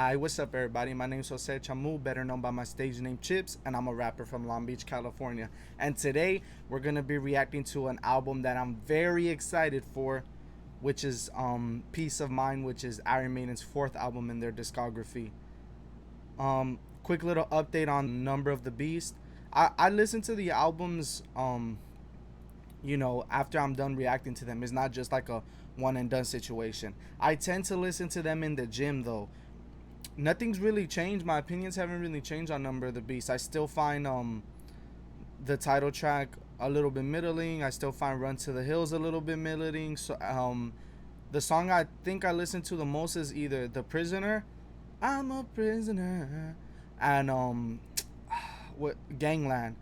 Hi, what's up, everybody? My name's Jose Chamu, better known by my stage name Chips, and I'm a rapper from Long Beach, California. And today, we're gonna be reacting to an album that I'm very excited for, which is Peace of Mind, which is Iron Maiden's fourth album in their discography. Quick little update on Number of the Beast. I listen to the albums, after I'm done reacting to them. It's not just like a one and done situation. I tend to listen to them in the gym though. Nothing's really changed. My opinions haven't really changed on Number of the Beast. I still find the title track a little bit middling. I still find Run to the Hills a little bit middling. So the song I think I listen to the most is either The Prisoner, I'm a Prisoner, and what Gangland.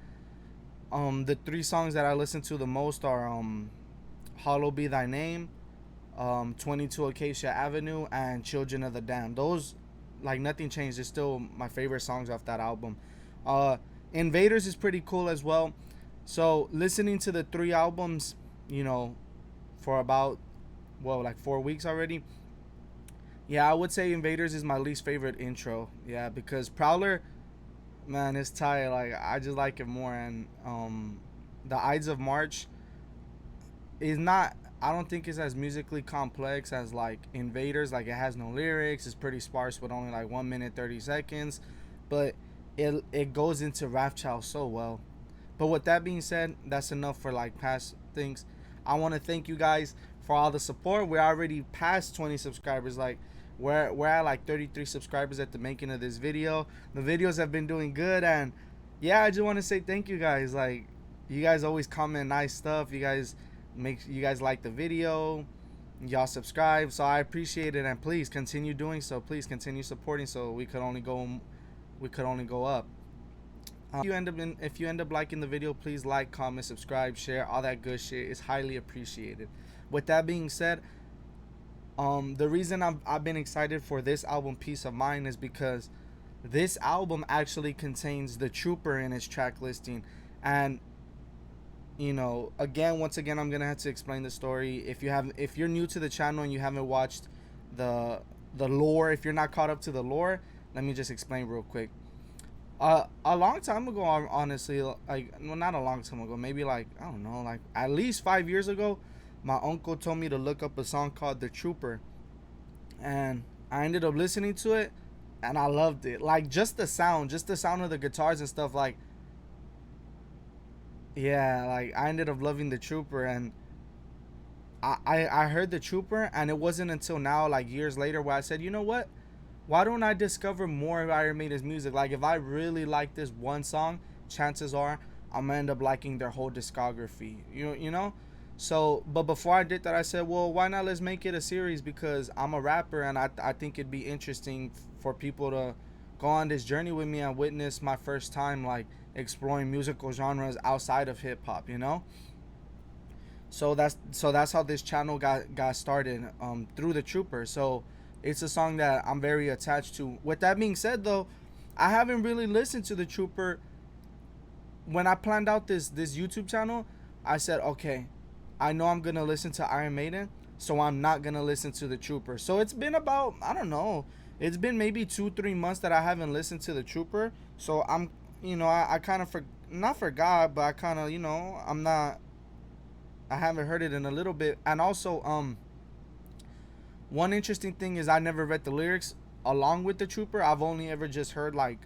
The three songs that I listen to the most are Hollow Be Thy Name, 22 Acacia Avenue, and Children of the Damned. Those, like, nothing changed. They're still my favorite songs off that album. Invaders is pretty cool as well. So listening to the three albums, for about, well, like 4 weeks already. Yeah, I would say Invaders is my least favorite intro. Yeah, because Prowler, man, it's tight. Like, I just like it more. And the Ides of March is not, I don't think it's as musically complex as like Invaders. Like, it has no lyrics. It's pretty sparse with only like 1 minute 30 seconds, but it goes into Wrathchild so well. But with that being said, that's enough for like past things. I want to thank you guys for all the support. We're already past 20 subscribers. Like, we're at like 33 subscribers at the making of this video. The videos have been doing good, and yeah, I just want to say thank you guys. Like, you guys always comment nice stuff. You guys like the video. Y'all subscribe, so I appreciate it, and please continue doing so. Please continue supporting, so we could only go up. If you end up liking the video, please like, comment, subscribe, share, all that good shit is highly appreciated. With that being said, the reason I've been excited for this album, Peace of Mind, is because this album actually contains the Trooper in its track listing. And once again, I'm gonna have to explain the story. If you're new to the channel and you haven't watched the lore, if you're not caught up to the lore, let me just explain real quick. A long time ago, honestly, like, well, not a long time ago, maybe like, I don't know, like at least 5 years ago, my uncle told me to look up a song called The Trooper, and I ended up listening to it, and I loved it. Like, just the sound of the guitars and stuff. Like, yeah, like, I ended up loving The Trooper, and I heard The Trooper, and it wasn't until now, like years later, where I said, you know what? Why don't I discover more of Iron Maiden's music? Like, if I really like this one song, chances are I'm gonna end up liking their whole discography. You know? So, but before I did that, I said, well, why not let's make it a series? Because I'm a rapper, and I think it'd be interesting for people to go on this journey with me and witness my first time, like, exploring musical genres outside of hip hop, So that's how this channel got started, through The Trooper. So it's a song that I'm very attached to. With that being said, though, I haven't really listened to The Trooper. When I planned out this YouTube channel, I said, okay, I know I'm gonna listen to Iron Maiden, so I'm not gonna listen to The Trooper. So it's been about, I don't know, it's been maybe 2-3 months that I haven't listened to The Trooper. So I'm, I kind of not forgot, but I kind of, I haven't heard it in a little bit. And also, one interesting thing is I never read the lyrics along with The Trooper. I've only ever just heard, like,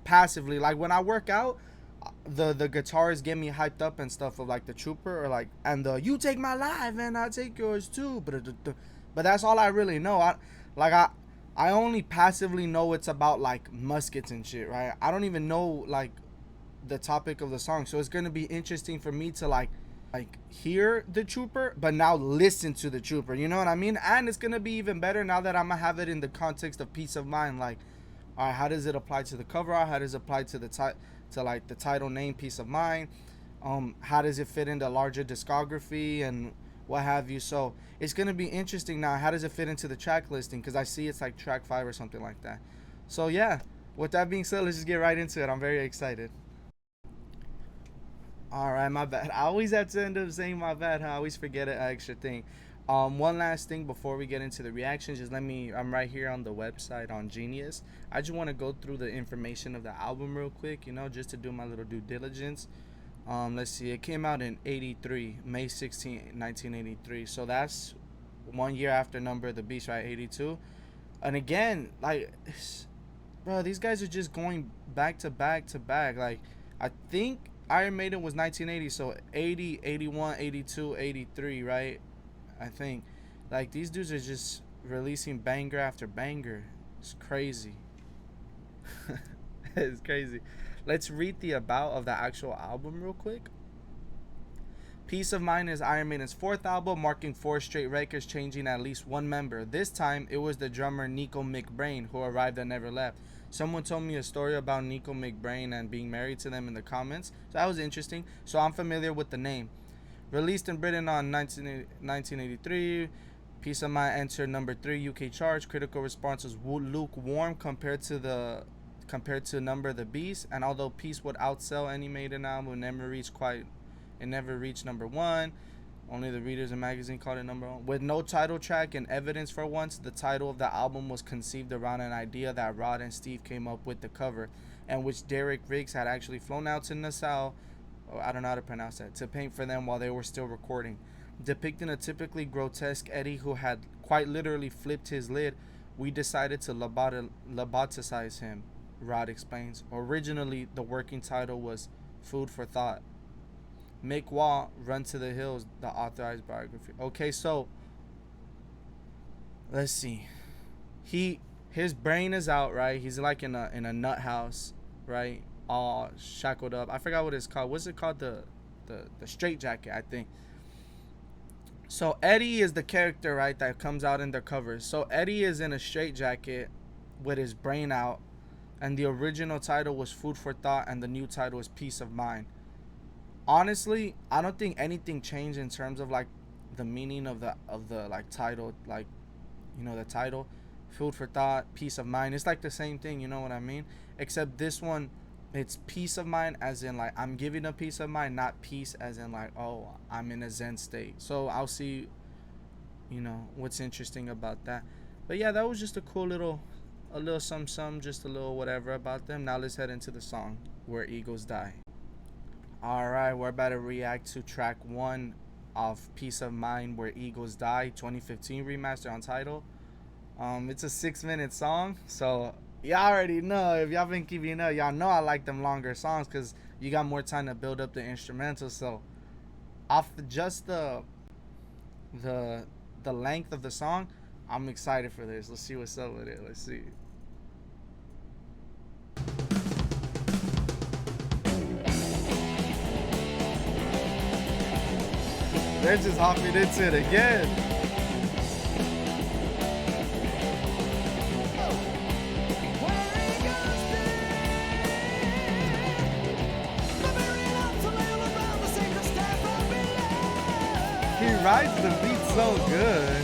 passively. Like, when I work out, the guitars get me hyped up and stuff of, like, The Trooper, or like, and the you take my life and I take yours too. But that's all I really know. I only passively know it's about, like, muskets and shit, right? I don't even know, like, the topic of the song. So it's gonna be interesting for me to like hear The Trooper, but now listen to The Trooper. You know what I mean? And it's gonna be even better now that I'm gonna have it in the context of Peace of Mind. Like, all right, how does it apply to the cover art? How does it apply to the title name, Peace of Mind? How does it fit into larger discography and what have you? So it's gonna be interesting now. How does it fit into the track listing? Because I see it's like track 5 or something like that. So yeah, with that being said, let's just get right into it. I'm very excited. All right, my bad. I always have to end up saying my bad. I always forget an extra thing. One last thing before we get into the reactions, just I'm right here on the website on Genius. I just want to go through the information of the album real quick, just to do my little due diligence. Let's see, it came out in 83, May 16, 1983. So that's 1 year after Number of the Beast, right? 82. And again, like, bro, these guys are just going back to back to back. Like, I think Iron Maiden was 1980, so 80, 81, 82, 83, right? I think. Like, these dudes are just releasing banger after banger. It's crazy. It's crazy. Let's read the about of the actual album real quick. Peace of Mind is Iron Maiden's fourth album, marking 4 straight records, changing at least one member. This time, it was the drummer Nico McBrain, who arrived and never left. Someone told me a story about Nico McBrain and being married to them in the comments, so that was interesting. So I'm familiar with the name. Released in Britain on 1983, Peace of Mind entered number 3 UK charts. Critical response was lukewarm compared to Number of the Beast, and although Peace would outsell any Maiden album, it never reached number 1. Only the readers and magazine called it number 1. With no title track and evidence for once, the title of the album was conceived around an idea that Rod and Steve came up with the cover, and which Derek Riggs had actually flown out to Nassau, I don't know how to pronounce that, to paint for them while they were still recording. Depicting a typically grotesque Eddie who had quite literally flipped his lid, we decided to loboticize him, Rod explains. Originally, the working title was Food for Thought. Mick Wall, Run to the Hills, the authorized biography. Okay, so let's see. His brain is out, right? He's like in a nut house, right? All shackled up. I forgot what it's called. What's it called? The straight jacket, I think. So Eddie is the character, right, that comes out in the covers. So Eddie is in a straight jacket with his brain out, and the original title was Food for Thought, and the new title is Peace of Mind. Honestly, I don't think anything changed in terms of like the meaning of the like title, like, the title, Food for Thought, Peace of Mind. It's like the same thing, you know what I mean? Except this one, it's peace of mind as in like I'm giving a peace of mind, not peace as in like, oh, I'm in a zen state. So I'll see, what's interesting about that. But yeah, that was just a little some, just a little whatever about them. Now let's head into the song, Where Eagles Die. Alright, we're about to react to track 1 of Peace of Mind, Where Eagles Die, 2015 remaster on Tidal. It's a 6-minute song, so y'all already know. If y'all been keeping up, y'all know I like them longer songs because you got more time to build up the instrumental. So off just the length of the song, I'm excited for this. Let's see what's up with it. Let's see. They're just hopping into it again. He rides the beat so good.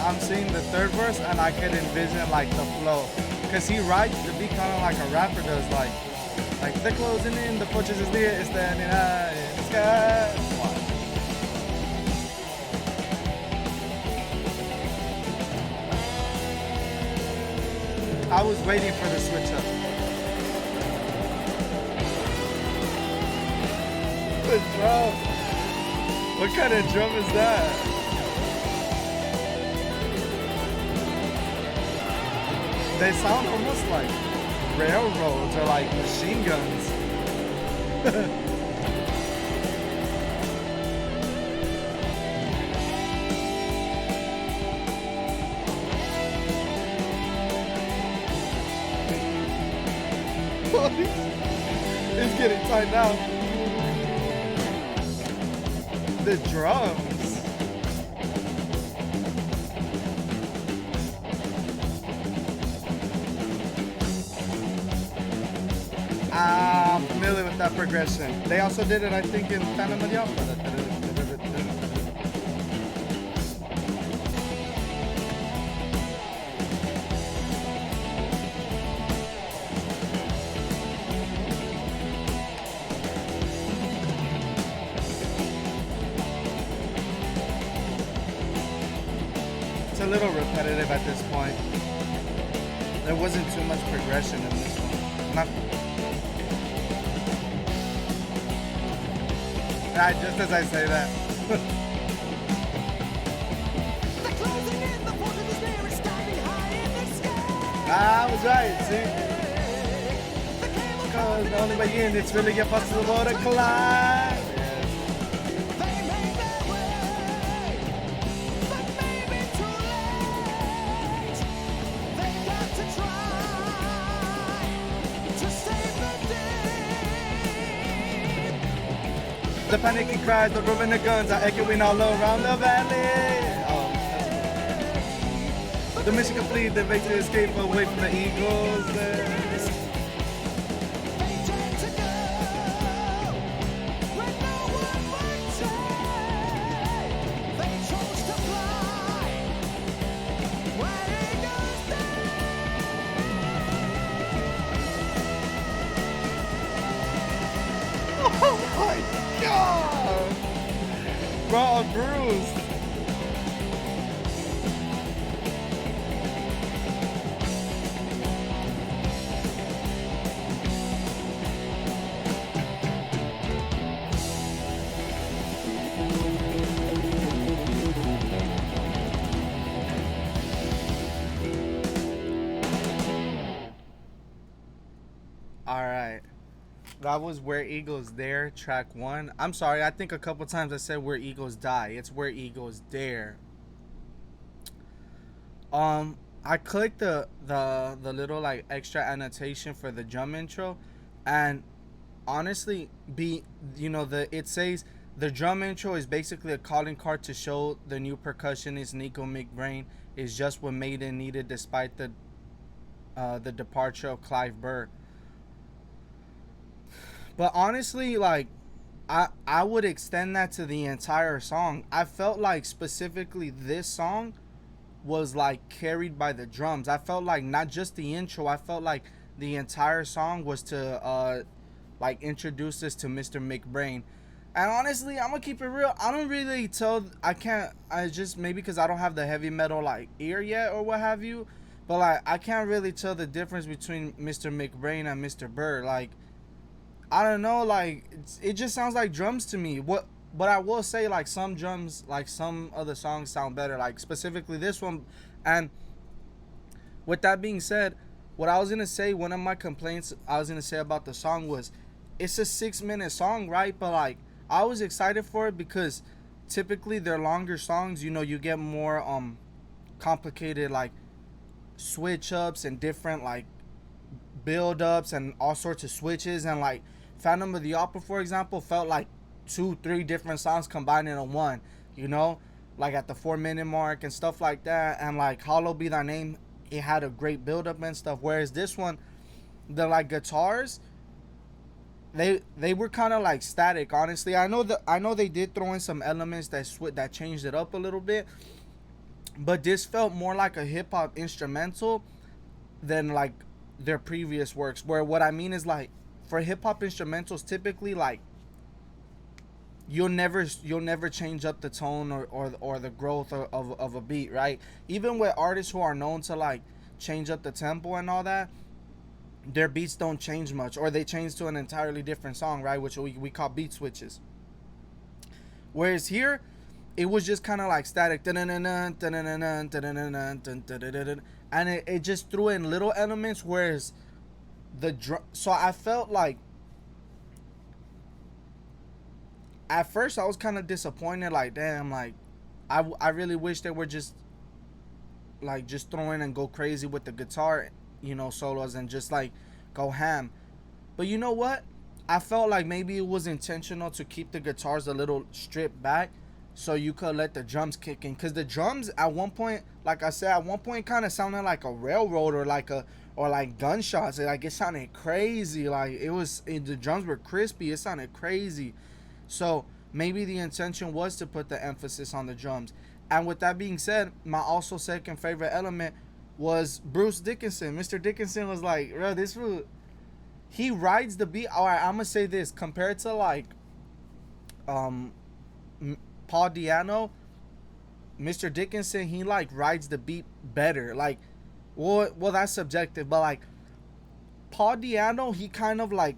I'm seeing the third verse and I can envision like the flow. Cause he rides the beat kind of like a rapper does, like the closing in, the fortress is there, it's standing high in the sky. I was waiting for the switch up. The drum. What kind of drum is that? They sound almost like railroads or like machine guns. It's getting tight now. The drums. I'm familiar with that progression. They also did it, I think, in Phantom of the Opera. a little repetitive at this point. There wasn't too much progression in this one. Not. Just as I say that. I was right, see? Because the only way in, it's really impossible to climb. The panicky cries, the roaring the guns are echoing all around the valley. Oh, the mission complete, the victory escape away from the eagles. Bro, I'm bruised. All right. That was Where Eagles Dare, track 1. I'm sorry, I think a couple times I said Where Eagles Die. It's Where Eagles Dare. I clicked the little like extra annotation for the drum intro, and honestly, it says the drum intro is basically a calling card to show the new percussionist Nico McBrain is just what Maiden needed despite the departure of Clive Burr. But honestly, like, I would extend that to the entire song. I felt like specifically this song was like carried by the drums. I felt like not just the intro. I felt like the entire song was to like introduce us to Mr. McBrain. And honestly, I'm gonna keep it real. I don't really tell. I just maybe because I don't have the heavy metal like ear yet or what have you. But like I can't really tell the difference between Mr. McBrain and Mr. Burr. Like, I don't know, like it just sounds like drums to me. But I will say, like, some drums, like some other songs sound better, like specifically this one. And with that being said, what I was gonna say, one of my complaints I was gonna say about the song was, it's a 6-minute song, right? But like I was excited for it because typically they're longer songs. You know, you get more complicated like switch ups and different like build ups and all sorts of switches, and like Phantom of the Opera, for example, felt like 2-3 different songs combined into one, you know, like at the 4-minute mark and stuff like that. And like Hallowed Be Thy Name, it had a great build up and stuff, whereas this one, the like guitars, they were kind of like static. Honestly, I know they did throw in some elements that changed it up a little bit, but this felt more like a hip hop instrumental than like their previous works. Where what I mean is, like, for hip hop instrumentals, typically like you'll never change up the tone or the growth of a beat, right? Even with artists who are known to like change up the tempo and all that, their beats don't change much, or they change to an entirely different song, right? Which we call beat switches. Whereas here, it was just kind of like static, and it just threw in little elements. Whereas so I felt like at first I was kind of disappointed, like, damn, like I really wish they were just throw in and go crazy with the guitar, you know, solos, and just like go ham. But you know what? I felt like maybe it was intentional to keep the guitars a little stripped back, so you could let the drums kick in. Because the drums at one point, like I said, kind of sounded like a railroad or like gunshots. Like, it sounded crazy. Like, the drums were crispy. It sounded crazy. So maybe the intention was to put the emphasis on the drums. And with that being said, my also second favorite element was Bruce Dickinson. Mr. Dickinson was like, bro, this fool, he rides the beat. All right, I'm gonna say this, compared to like Paul Di'Anno, Mr. Dickinson, he like rides the beat better. Like, well, that's subjective, but like Paul Diano, he kind of like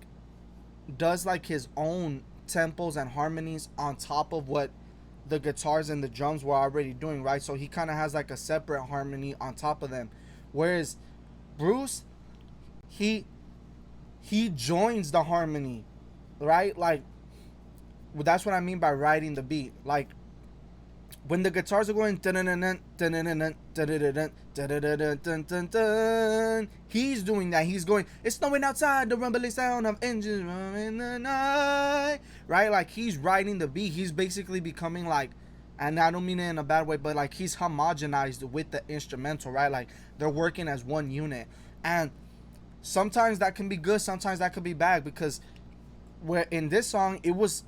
does like his own tempos and harmonies on top of what the guitars and the drums were already doing, right? So he kind of has like a separate harmony on top of them. Whereas Bruce, he he joins the harmony, right? Like, well, that's what I mean by riding the beat. Like when the guitars are going, he's doing that. He's going, it's snowing outside, the rumbling sound of engines in the night, right? Like he's riding the beat. He's basically becoming like, and I don't mean it in a bad way, but like he's homogenized with the instrumental, right? Like they're working as one unit. And sometimes that can be good, sometimes that could be bad, because where in this song it was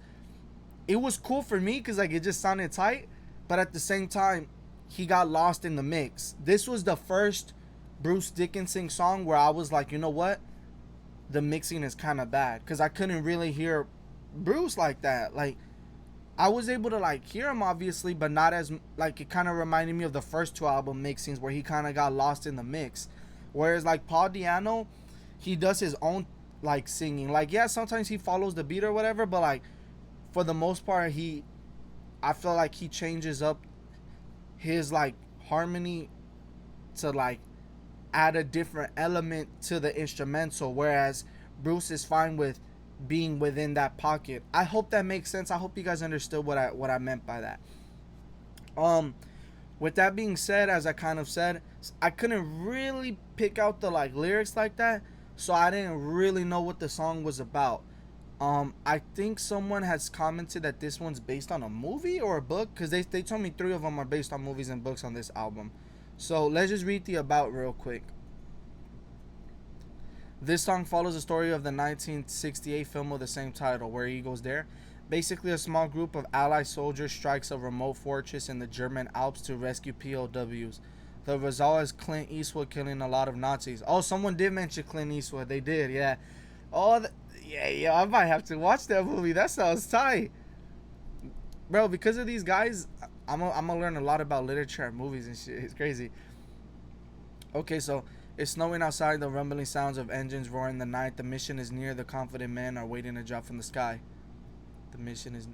cool for me because like it just sounded tight, but at the same time he got lost in the mix. This was the first Bruce Dickinson song where I was like, you know what, the mixing is kind of bad, because I couldn't really hear Bruce like that. Like I was able to like hear him obviously, but not as like, it kind of reminded me of the first two album mixings where he kind of got lost in the mix. Whereas like Paul Diano, he does his own like singing. Like yeah, sometimes he follows the beat or whatever, but like for the most part I feel like he changes up his like harmony to like add a different element to the instrumental, whereas Bruce is fine with being within that pocket. I hope that makes sense. I hope you guys understood what I meant by that. With that being said, as I kind of said, I couldn't really pick out the like lyrics like that, so I didn't really know what the song was about. I think someone has commented that this one's based on a movie or a book, because they told me 3 of them are based on movies and books on this album. So let's just read the about real quick. This song follows the story of the 1968 film of the same title, Where Eagles Dare. Basically, a small group of Allied soldiers strikes a remote fortress in the German Alps to rescue POWs. The result is Clint Eastwood killing a lot of Nazis. Oh, someone did mention Clint Eastwood. They did, yeah. Oh, yeah, I might have to watch that movie. That sounds tight. Bro, because of these guys, I'm gonna learn a lot about literature and movies and shit. It's crazy. Okay, so it's snowing outside, the rumbling sounds of engines roar in the night. The mission is near, the confident men are waiting to drop from the sky. The mission is...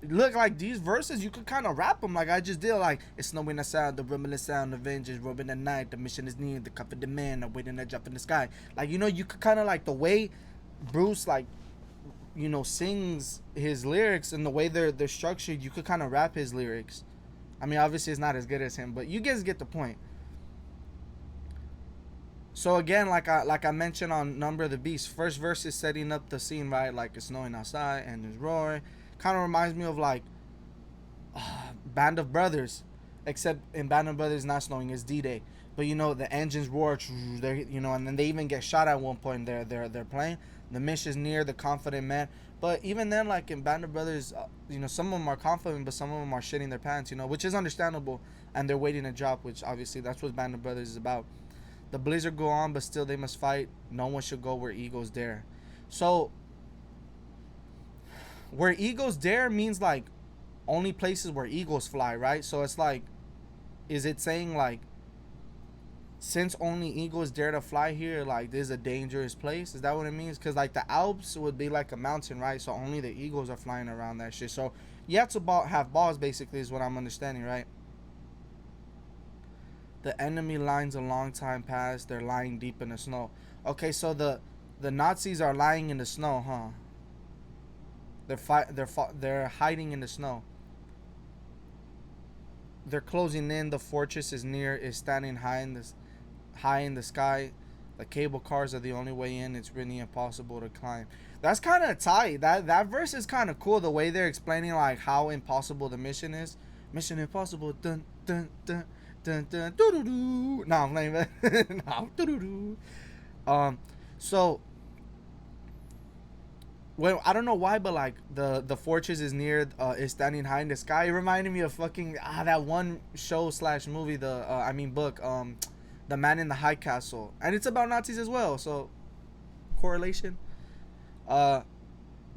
Look, like these verses, you could kind of rap them like I just did. Like, it's snowing outside, the rumbling sound of engines roar in the night. The mission is near, the confident men are waiting to drop from the sky. Like, you know, you could kind of like the way Bruce, like, you know, sings his lyrics and the way they're structured, you could kind of rap his lyrics. I mean, obviously it's not as good as him, but you guys get the point. So again, like I mentioned on Number of the Beast, first verse is setting up the scene, right? Like it's snowing outside and it's roaring. Kind of reminds me of like Band of Brothers, except in Band of Brothers not snowing, it's D-Day. But you know the engines roar, you know, and then they even get shot at one point. They're playing. The mission's near, the confident man. But even then, like in Band of Brothers, you know, some of them are confident, but some of them are shitting their pants, you know, which is understandable. And they're waiting to drop, which obviously that's what Band of Brothers is about. The blizzard go on, but still they must fight. No one should go where eagles dare. So, where eagles dare means like only places where eagles fly, right? So it's like, is it saying like, since only eagles dare to fly here, like this is a dangerous place? Is that what it means? Because like the Alps would be like a mountain, right? So only the eagles are flying around that shit. So you have to have balls, basically, is what I'm understanding, right? The enemy lines a long time past. They're lying deep in the snow. Okay, so the Nazis are lying in the snow, huh? They're hiding in the snow. They're closing in. The fortress is near. Is standing high in the sky. The cable cars are the only way in. It's really impossible to climb. That's kind of tight. That verse is kind of cool. The way they're explaining like how impossible the mission is. Mission impossible. Dun dun dun. Dun, dun, doo, doo, doo. No, I'm playing that. No, doo, doo, doo. So, well, I don't know why, but like the fortress is near, is standing high in the sky. It reminded me of fucking that one show / movie, book, The Man in the High Castle, and it's about Nazis as well. So, correlation. The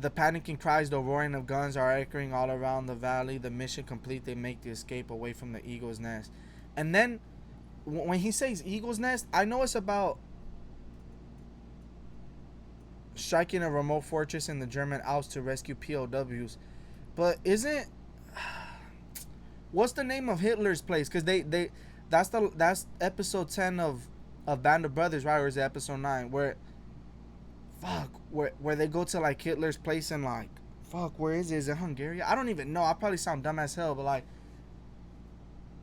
The panicking cries, the roaring of guns are echoing all around the valley. The mission complete, they make the escape away from the eagle's nest. And then when he says eagle's nest, I know it's about striking a remote fortress in the German Alps to rescue POWs. But isn't what's the name of Hitler's place? Because that's episode 10 of Band of Brothers, right? Or is it episode 9 where where they go to like Hitler's place and like where is it? Is it Hungary? I don't even know. I probably sound dumb as hell, but like,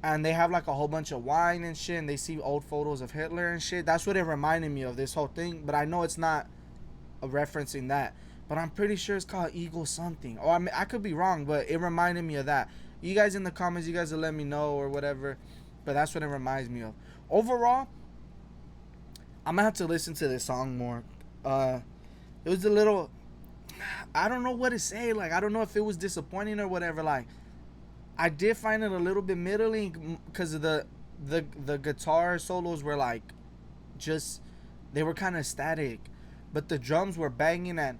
and they have like a whole bunch of wine and shit, and they see old photos of Hitler and shit. That's what it reminded me of, this whole thing. But I know it's not referencing that. But I'm pretty sure it's called Eagle something. Or I mean, I could be wrong, but it reminded me of that. You guys in the comments, you guys will let me know or whatever. But that's what it reminds me of. Overall, I'm gonna have to listen to this song more. It was a little, I don't know what to say. Like, I don't know if it was disappointing or whatever. Like, I did find it a little bit middling because of the guitar solos were like, just, they were kind of static, but the drums were banging and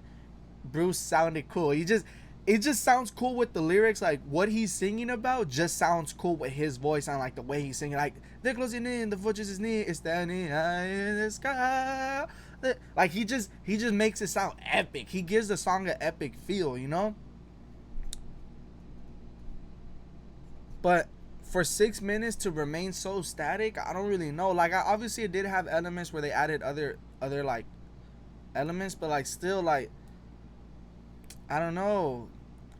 Bruce sounded cool. It just sounds cool with the lyrics. Like, what he's singing about just sounds cool with his voice and like the way he's singing. Like, they're closing in, the fortress is near, it's standing high in the sky. Like, he just makes it sound epic. He gives the song an epic feel, you know? But for 6 minutes to remain so static, I don't really know. Like, obviously it did have elements where they added other like elements, but like still, like, I don't know.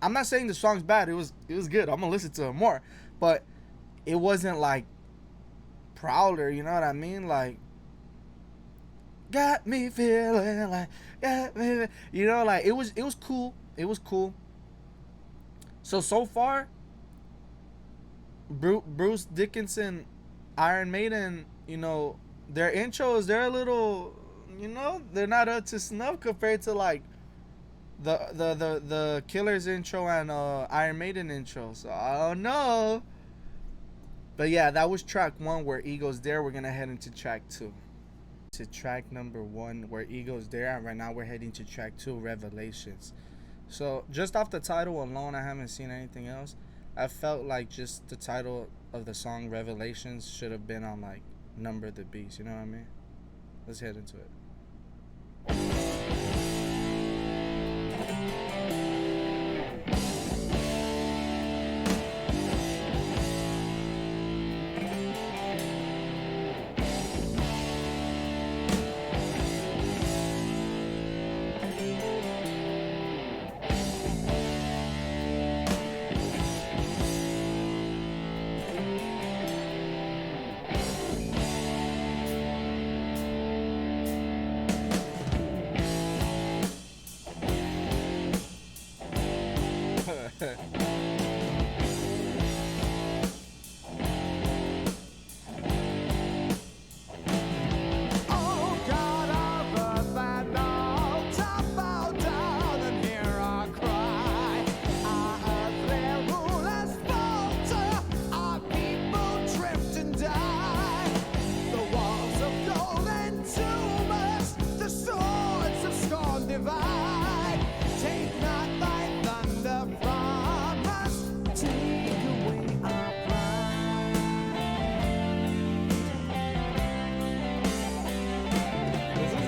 I'm not saying the song's bad. It was good. I'm gonna listen to it more, but it wasn't like Prowler. You know what I mean? Like, got me feeling like, you know, like it was cool. It was cool. So far, Bruce Dickinson, Iron Maiden, you know, their intros, they're a little, you know, they're not up to snuff compared to like the Killers intro and Iron Maiden intro. So I don't know. But yeah, that was track 1 where Ego's there. We're gonna head into track 2. To track number 1 where Ego's there, and right now we're heading to track 2, Revelations. So just off the title alone, I haven't seen anything else. I felt like just the title of the song Revelations should have been on like Number of the Beast, you know what I mean? Let's head into it.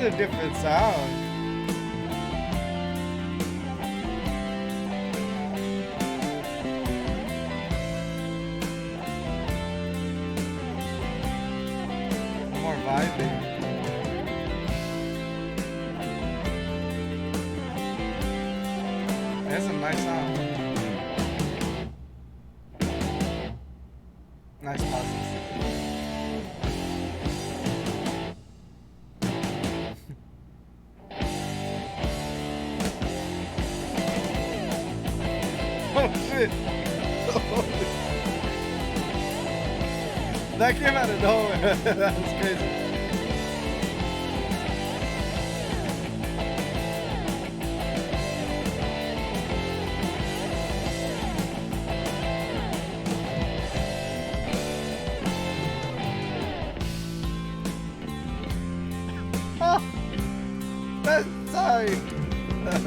A different sound. More vibing. That's a nice sound. Nice pauses. Oh shit! That came out of nowhere. That was crazy. Oh, that's tight. Just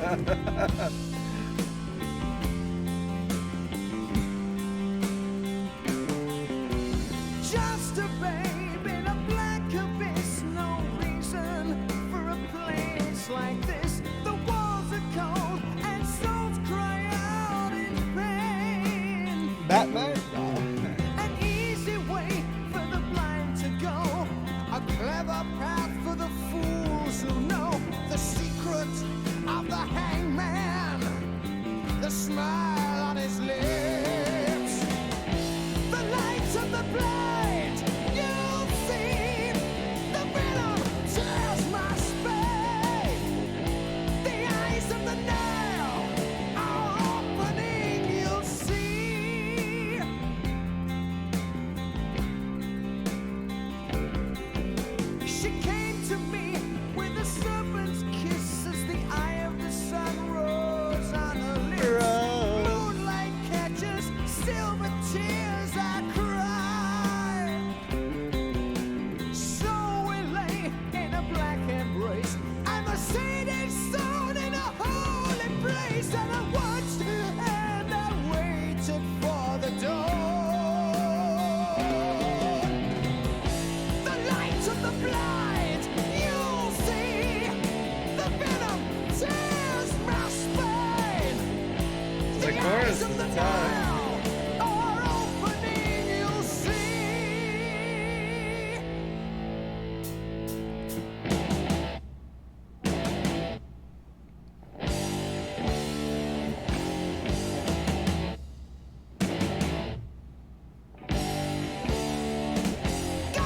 a babe in a black abyss, no reason for a place like this. The walls are cold and souls cry out in pain. Batman? An easy way for the blind to go, a clever path for the fools who know the secret of the hangman, the smile on his lips, the light of the blind. You'll see the venom tears my spine. The eyes of the nail are opening. You'll see. She came to me with a serpent's kiss as the eye of the sun rose on her lips. Moonlight catches silver tears I cry. So we lay in a black embrace. I'm a sainted soul in a holy place, and I watched and I waited for the dawn. The light of the blind, you'll see. The venom tears my spine. The chorus eyes of is the tight. now are opening, you'll see. Go!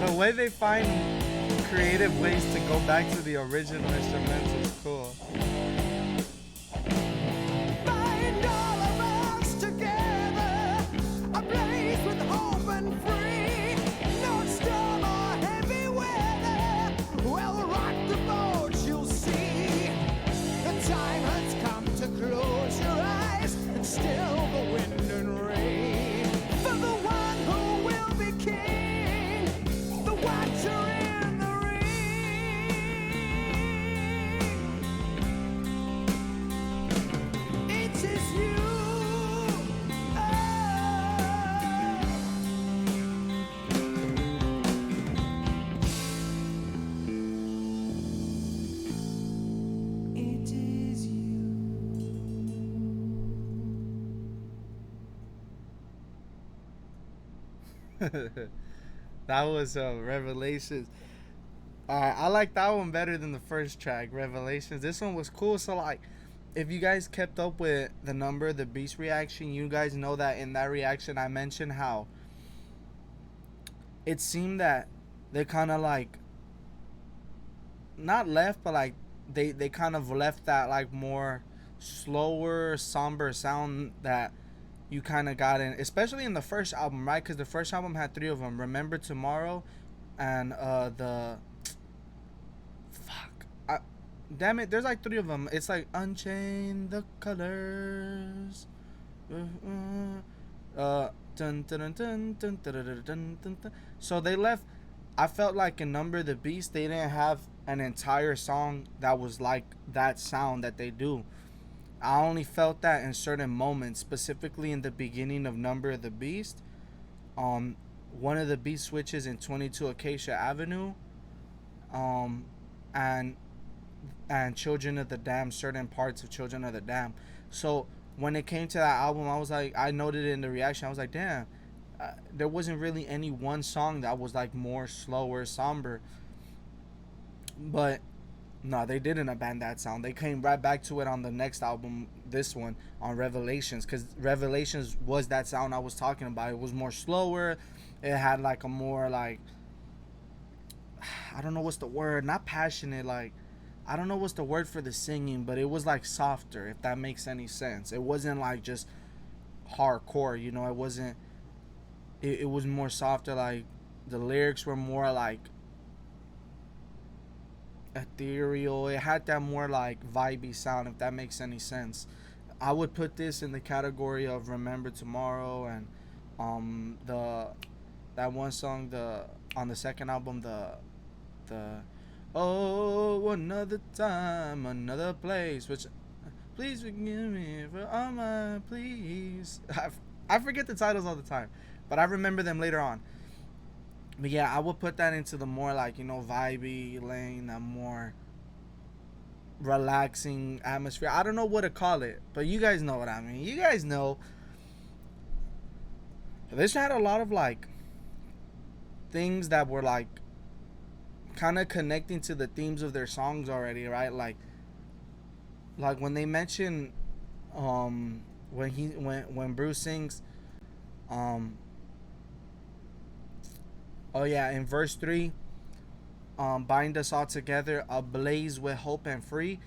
The way they find creative ways to go back to the original instrumentals is cool. Bind all of us together, ablaze with hope and free. No storm or heavy weather will rock the boat, you'll see. The time has come to close your eyes and still the wind and rain. For the one who will be king, the watcher in the ring. It is you. It is you. That was Revelations. I like that one better than the first track, Revelations. This one was cool. So like, if you guys kept up with the number, the beast reaction, you guys know that in that reaction I mentioned how it seemed that they kind of like not left, but like they kind of left that like more slower, somber sound that you kind of got in, especially in the first album, right? Because the first album had three of them: Remember Tomorrow, and the fuck, damn it, there's like three of them. It's like Unchain the Colors, dun, dun, dun, dun, dun, dun, dun, dun, dun, dun. So they left. I felt like in Number the Beast, they didn't have an entire song that was like that sound that they do. I only felt that in certain moments, specifically in the beginning of Number the Beast. One of the beat switches in 22 Acacia Avenue, um, and Children of the Dam, certain parts of Children of the Dam. So when it came to that album, I was like, I noted it in the reaction. I was like, damn, there wasn't really any one song that was like more slower, somber. But no, they didn't abandon that sound. They came right back to it on the next album, this one, on Revelations, because Revelations was that sound I was talking about. It was more slower. It had like a more like, I don't know what's the word, not passionate, like, I don't know what's the word for the singing, but it was like softer, if that makes any sense. It wasn't like just hardcore, you know. It wasn't. It was more softer. Like the lyrics were more like ethereal. It had that more like vibey sound, if that makes any sense. I would put this in the category of Remember Tomorrow, and the that one song, the on the second album, the oh, another time, another place, which please forgive me for all my please. I forget the titles all the time, but I remember them later on. But yeah, I would put that into the more like, you know, vibey lane, that more relaxing atmosphere. I don't know what to call it, but you guys know what I mean. You guys know. This had a lot of like things that were like kind of connecting to the themes of their songs already, right? Like when they mention when Bruce sings oh yeah, in verse 3, bind us all together ablaze with hope and free.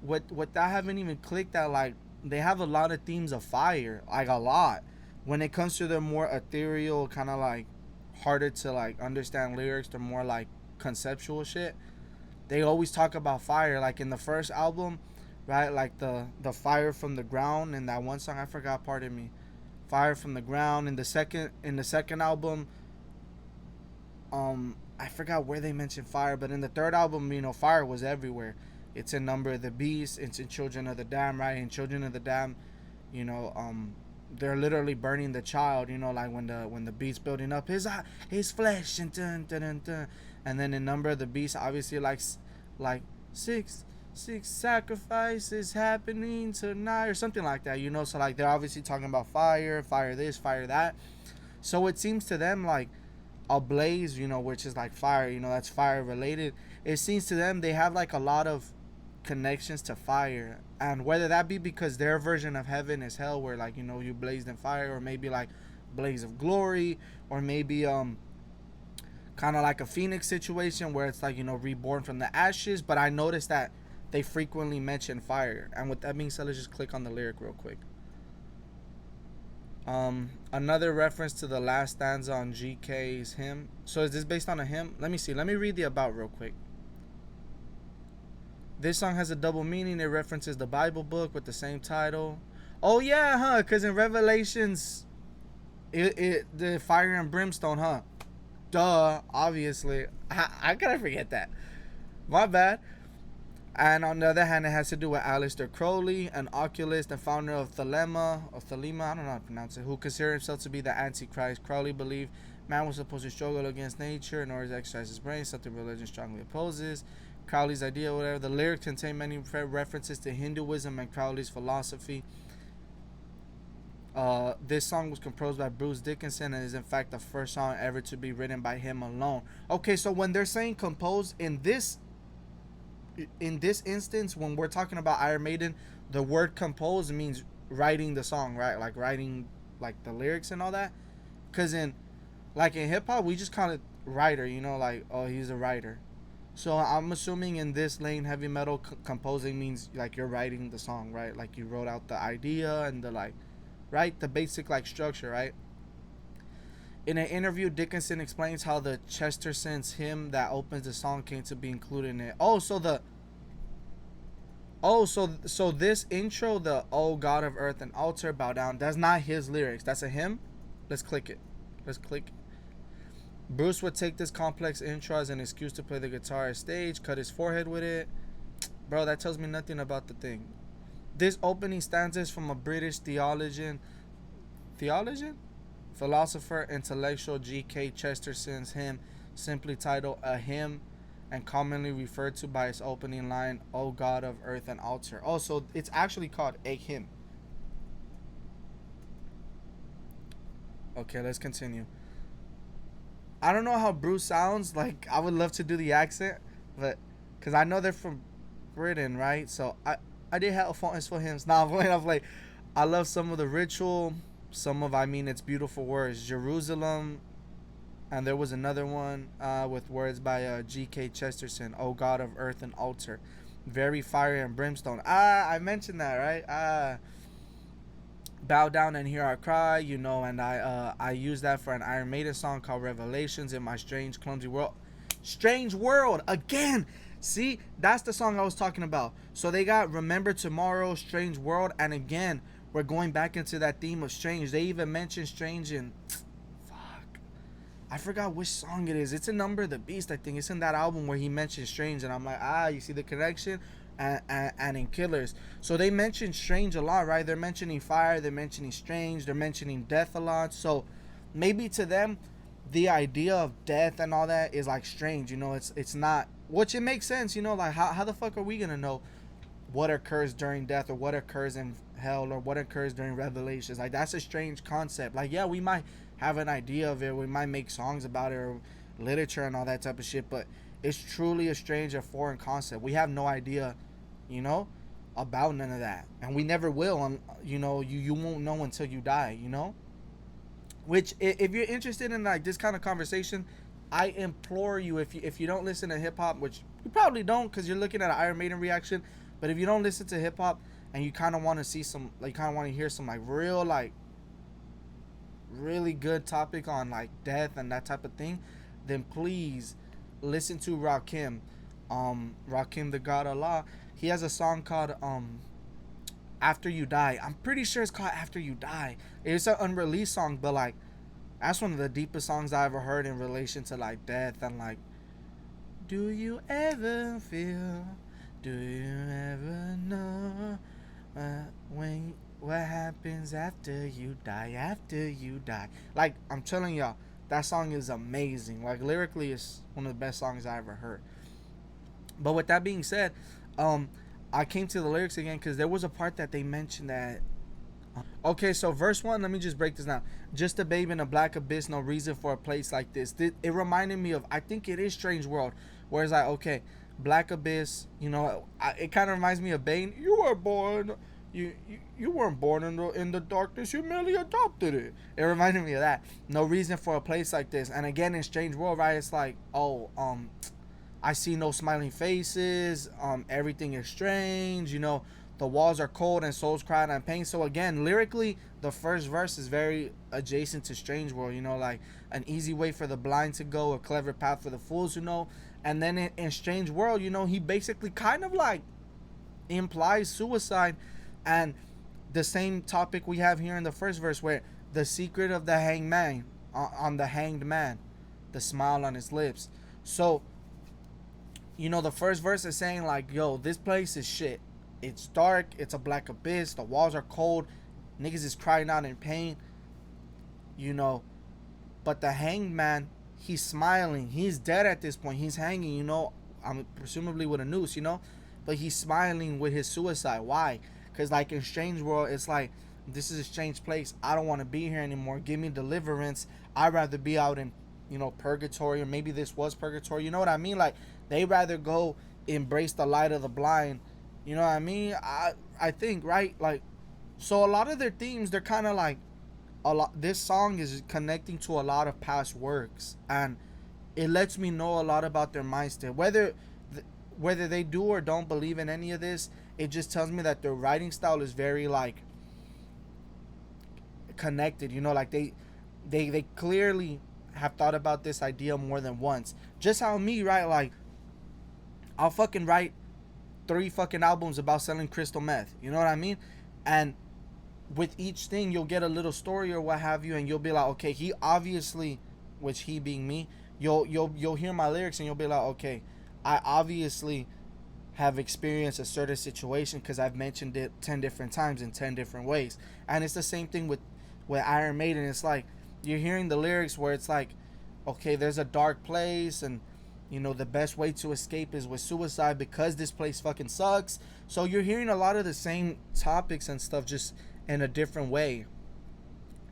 What I haven't even clicked that, like, they have a lot of themes of fire, like a lot. When it comes to the more ethereal, kind of like harder to like understand lyrics, they're more like conceptual shit. They always talk about fire, like in the first album, right? Like the fire from the ground, and that one song I forgot, pardon me, fire from the ground. In the second album, I forgot where they mentioned fire, but in the third album, you know, fire was everywhere. It's in Number of the Beast, it's in Children of the Dam, right? In Children of the Dam, you know, they're literally burning the child, you know, like when the beast's building up his flesh, and dun, dun, dun, dun. And then in Number of the Beast, obviously like six sacrifices happening tonight, or something like that, you know. So like they're obviously talking about fire this, fire that. So it seems to them like ablaze, you know, which is like fire, you know, that's fire related. It seems to them they have like a lot of connections to fire, and whether that be because their version of heaven is hell, where like, you know, you blazed in fire, or maybe like blaze of glory, or maybe kind of like a phoenix situation where it's like, you know, reborn from the ashes. But I noticed that they frequently mention fire. And with that being said, let's just click on the lyric real quick. Another reference to the last stanza on GK's hymn. So is this based on a hymn? Let me see. Let me read the about real quick. This song has a double meaning. It references the Bible book with the same title. Oh yeah, huh? Because in Revelations, the fire and brimstone, huh? Duh, obviously. I gotta forget that. My bad. And on the other hand, it has to do with Aleister Crowley, an oculist and founder of Thelema, I don't know how to pronounce it, who considered himself to be the Antichrist. Crowley believed man was supposed to struggle against nature in order to exercise his brain, something religion strongly opposes. Crowley's idea, whatever. The lyrics contain many references to Hinduism and Crowley's philosophy. This song was composed by Bruce Dickinson and is in fact the first song ever to be written by him alone. Okay, so when they're saying composed in this instance, when we're talking about Iron Maiden, the word compose means writing the song, right? Like writing like the lyrics and all that. Because in hip hop, we just call it writer, you know, like, oh, he's a writer. So I'm assuming in this lane, heavy metal, composing means like you're writing the song, right? Like you wrote out the idea and the like right? The basic like structure, right? In an interview, Dickinson explains how the Chesterton's hymn that opens the song came to be included in it. So this intro, the "Oh God of Earth and Altar, bow down," that's not his lyrics. That's a hymn. Let's click it. Let's click it. Bruce would take this complex intro as an excuse to play the guitar on stage, cut his forehead with it. Bro, that tells me nothing about the thing. This opening stanzas from a British philosopher, intellectual G.K. Chesterton's hymn, simply titled "A Hymn," and commonly referred to by its opening line, "O God of Earth and Altar." Oh, so it's actually called a hymn. Okay, let's continue. I don't know how Bruce sounds. Like, I would love to do the accent, but because I know they're from Britain, right? So I did have phones for hymns. Now I'm like, I love some of the ritual, some of it's beautiful words, Jerusalem, and there was another one with words by G.K. Chesterton, "O God of Earth and Altar," very fire and brimstone. I mentioned that, right? Bow down and hear our cry, and I use that for an Iron Maiden song called Revelations in my strange clumsy world. Strange world again. See, that's the song I was talking about. So they got Remember Tomorrow, Strange World, and again we're going back into that theme of strange. They even mentioned strange in I forgot which song it is. It's a Number of the Beast, I think. It's in that album where he mentioned strange, and I'm like, you see the connection? And in Killers. So they mention strange a lot, right? They're mentioning fire, they're mentioning strange, they're mentioning death a lot. So maybe to them, the idea of death and all that is like strange, it's not, which it makes sense, like how the fuck are we gonna know what occurs during death, or what occurs in hell, or what occurs during Revelations? Like, that's a strange concept. Like, yeah, we might have an idea of it, we might make songs about it, or literature and all that type of shit, but it's truly a strange or foreign concept. We have no idea, about none of that, and we never will. You won't know until you die. Which, if you're interested in like this kind of conversation, I implore you, if you don't listen to hip hop, which you probably don't because you're looking at an Iron Maiden reaction, but if you don't listen to hip hop and you kind of want to see some, like, kind of want to hear some like real, like, really good topic on like death and that type of thing, then please listen to Rakim. Rakim, the God Allah. He has a song called After You Die. I'm pretty sure it's called After You Die. It's an unreleased song, but like, that's one of the deepest songs I ever heard in relation to like death and like, do you ever feel, do you ever know what happens after you die? Like, I'm telling y'all, that song is amazing. Like, lyrically, it's one of the best songs I ever heard. But with that being said, I came to the lyrics again because there was a part that they mentioned that. Okay, so verse 1, let me just break this down. Just a babe in a black abyss, no reason for a place like this. It reminded me of, I think it is Strange World, where it's like, okay, black abyss, it kind of reminds me of Bane. You were born, you weren't born in the darkness, you merely adopted it. It reminded me of that. No reason for a place like this. And again, in Strange World, right, it's like, I see no smiling faces. Everything is strange. The walls are cold and souls cry out in pain. So again, lyrically, the first verse is very adjacent to Strange World. Like an easy way for the blind to go, a clever path for the fools who know. And then in Strange World, he basically kind of like implies suicide, and the same topic we have here in the first verse, where the secret of the hangman on the hanged man, the smile on his lips. So, the first verse is saying like, yo, this place is shit. It's dark. It's a black abyss. The walls are cold. Niggas is crying out in pain. But the hanged man, he's smiling. He's dead at this point. He's hanging, I'm presumably with a noose, but he's smiling with his suicide. Why? Because like in Strange World, it's like, this is a strange place. I don't want to be here anymore. Give me deliverance. I'd rather be out in, purgatory, or maybe this was purgatory. You know what I mean? Like, they rather go embrace the light of the blind. You know what I mean? I think, right? Like, so a lot of their themes, they're kind of like, this song is connecting to a lot of past works, and it lets me know a lot about their mindset. Whether they do or don't believe in any of this, it just tells me that their writing style is very like, connected. You know, like they clearly have thought about this idea more than once. Just how me, right? Like, I'll fucking write 3 fucking albums about selling crystal meth. You know what I mean? And with each thing, you'll get a little story or what have you, and you'll be like, okay, he obviously, which he being me, you'll hear my lyrics and you'll be like, okay, I obviously have experienced a certain situation because I've mentioned it 10 different times in 10 different ways. And it's the same thing with Iron Maiden. It's like you're hearing the lyrics where it's like, okay, there's a dark place, and you know the best way to escape is with suicide because this place fucking sucks. So you're hearing a lot of the same topics and stuff, just in a different way.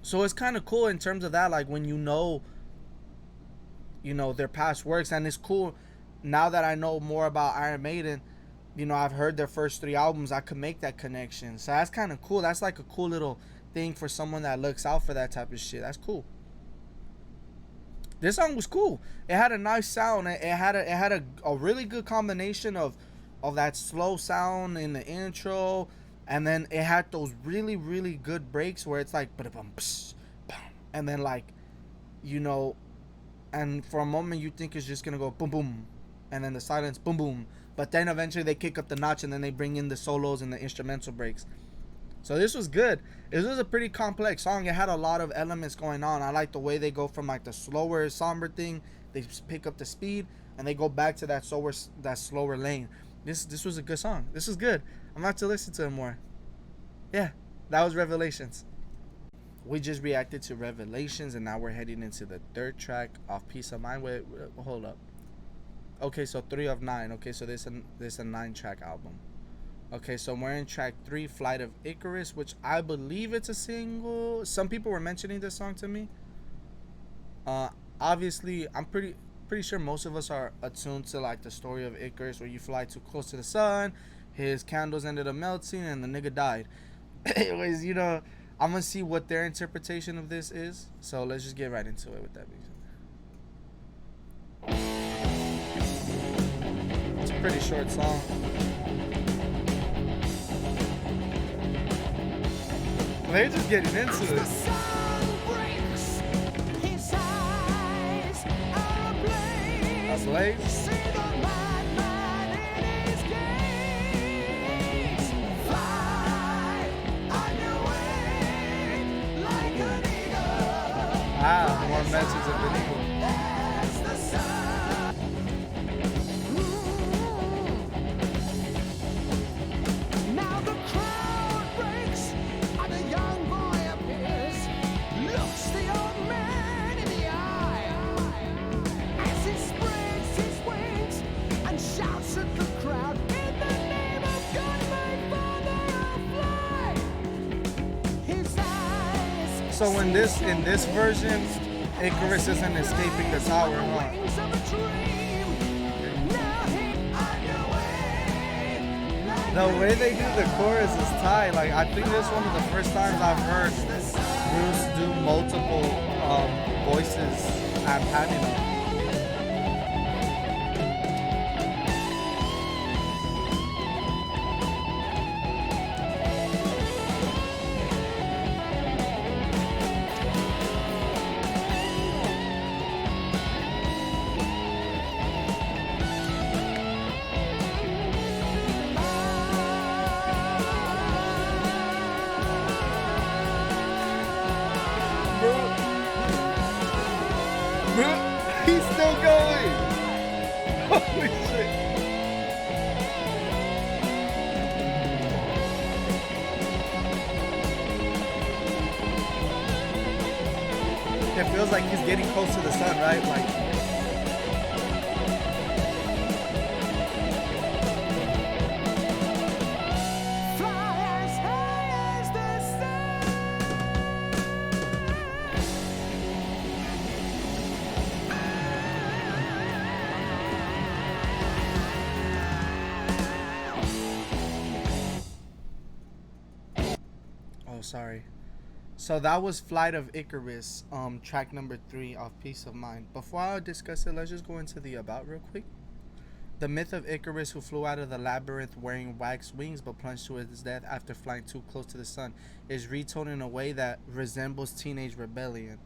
So it's kind of cool in terms of that, like when you know their past works. And it's cool now that I know more about Iron Maiden. I've heard their first 3 albums, I could make that connection. So that's kind of cool. That's like a cool little thing for someone that looks out for that type of shit. That's cool. This song was cool. It had a nice sound. It had a really good combination of that slow sound in the intro, and then it had those really, really good breaks where it's like ba-da-bum, psh, bum, and then like, and for a moment you think it's just gonna go boom boom, and then the silence boom boom, but then eventually they kick up the notch and then they bring in the solos and the instrumental breaks. So this was good. This was a pretty complex song. It had a lot of elements going on. I like the way they go from like the slower, somber thing, they pick up the speed, and they go back to that slower lane. This was a good song. This was good. I'm about to listen to it more. Yeah, that was Revelations. We just reacted to Revelations, and now we're heading into the 3rd track of Peace of Mind. Wait, hold up. Okay, so 3 of 9. Okay, so this a 9-track album. Okay, so we're in track 3, Flight of Icarus, which I believe it's a single. Some people were mentioning this song to me. Obviously, I'm pretty sure most of us are attuned to like the story of Icarus, where you fly too close to the sun, his candles ended up melting, and the nigga died. Anyways, I'm gonna see what their interpretation of this is. So let's just get right into it with that music. It's a pretty short song. They're just getting into it. Ablaze. More message of the eagle. So in this version, Icarus isn't escaping the tower, huh? The way they do the chorus is tight. Like, I think this is one of the first times I've heard Bruce do multiple voices and panning them. He's still going. Holy shit. It feels like he's getting close to the sun, right? Like, sorry. So that was Flight of Icarus, track number 3 of Peace of Mind. Before I discuss it, let's just go into the about real quick. The myth of Icarus, who flew out of the labyrinth wearing wax wings but plunged to his death after flying too close to the sun, is retold in a way that resembles teenage rebellion.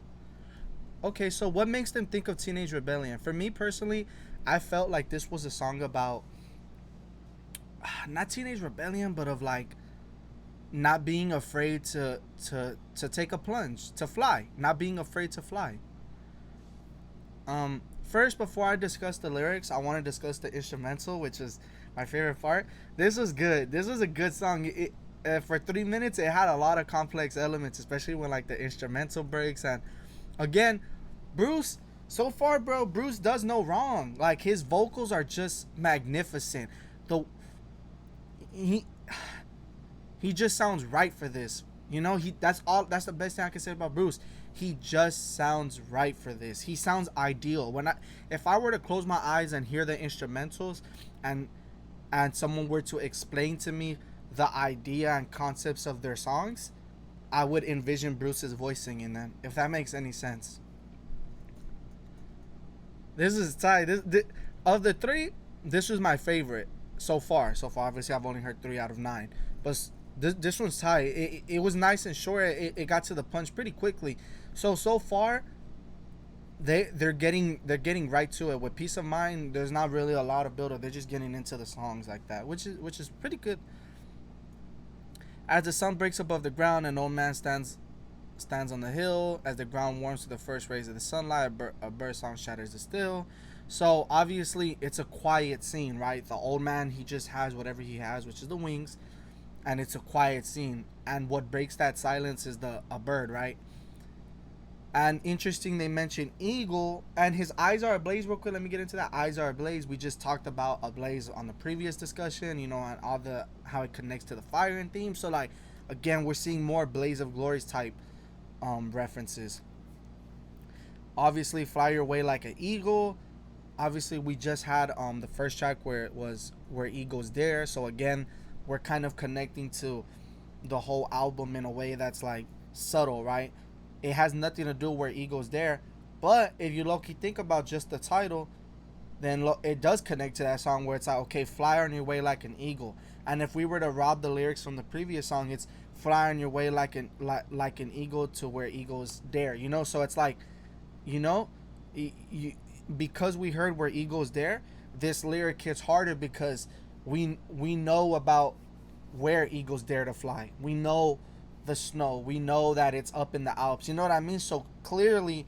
Okay, so what makes them think of teenage rebellion? For me personally, I felt like this was a song about not teenage rebellion, but of like not being afraid to take a plunge, to fly, not being afraid to fly. First, before I discuss the lyrics, I want to discuss the instrumental, which is my favorite part. This was good. This was a good song. For 3 minutes, it had a lot of complex elements, especially when like the instrumental breaks. And again, Bruce, so far, bro, Bruce does no wrong. Like his vocals are just magnificent. The he he just sounds right for this. You know, that's the best thing I can say about Bruce. He just sounds right for this. He sounds ideal. If I were to close my eyes and hear the instrumentals and someone were to explain to me the idea and concepts of their songs, I would envision Bruce's voice singing them, if that makes any sense. This is tight. This of the three, this was my favorite so far. So far, obviously, I've only heard 3 out of 9, but this one's tight. It was nice and short. It got to the punch pretty quickly. So far, they're getting right to it. With Peace of Mind, there's not really a lot of build up. They're just getting into the songs like that, which is pretty good. As the sun breaks above the ground, an old man stands on the hill. As the ground warms to the first rays of the sunlight, a bird song shatters the still. So obviously, it's a quiet scene, right? The old man, he just has whatever he has, which is the wings, and it's a quiet scene. And what breaks that silence is a bird, right? And interesting, they mention eagle, and his eyes are ablaze. Real quick, let me get into that. Eyes are ablaze. We just talked about ablaze on the previous discussion, you know, and all the how it connects to the fire and theme. So like, again, we're seeing more Blaze of Glories type references. Obviously, fly your way like an eagle. Obviously, we just had the first track where eagles there. So again, we're kind of connecting to the whole album in a way that's like subtle, right? It has nothing to do where eagles there, but if you low-key think about just the title, then it does connect to that song where it's like, okay, fly on your way like an eagle. And if we were to rob the lyrics from the previous song, it's fly on your way like an eagle to where eagles dare, you know? So it's like, you know, because we heard where eagles dare, this lyric hits harder because we know about where eagles dare to fly. We know the snow. We know that it's up in the Alps. You know what I mean? So clearly,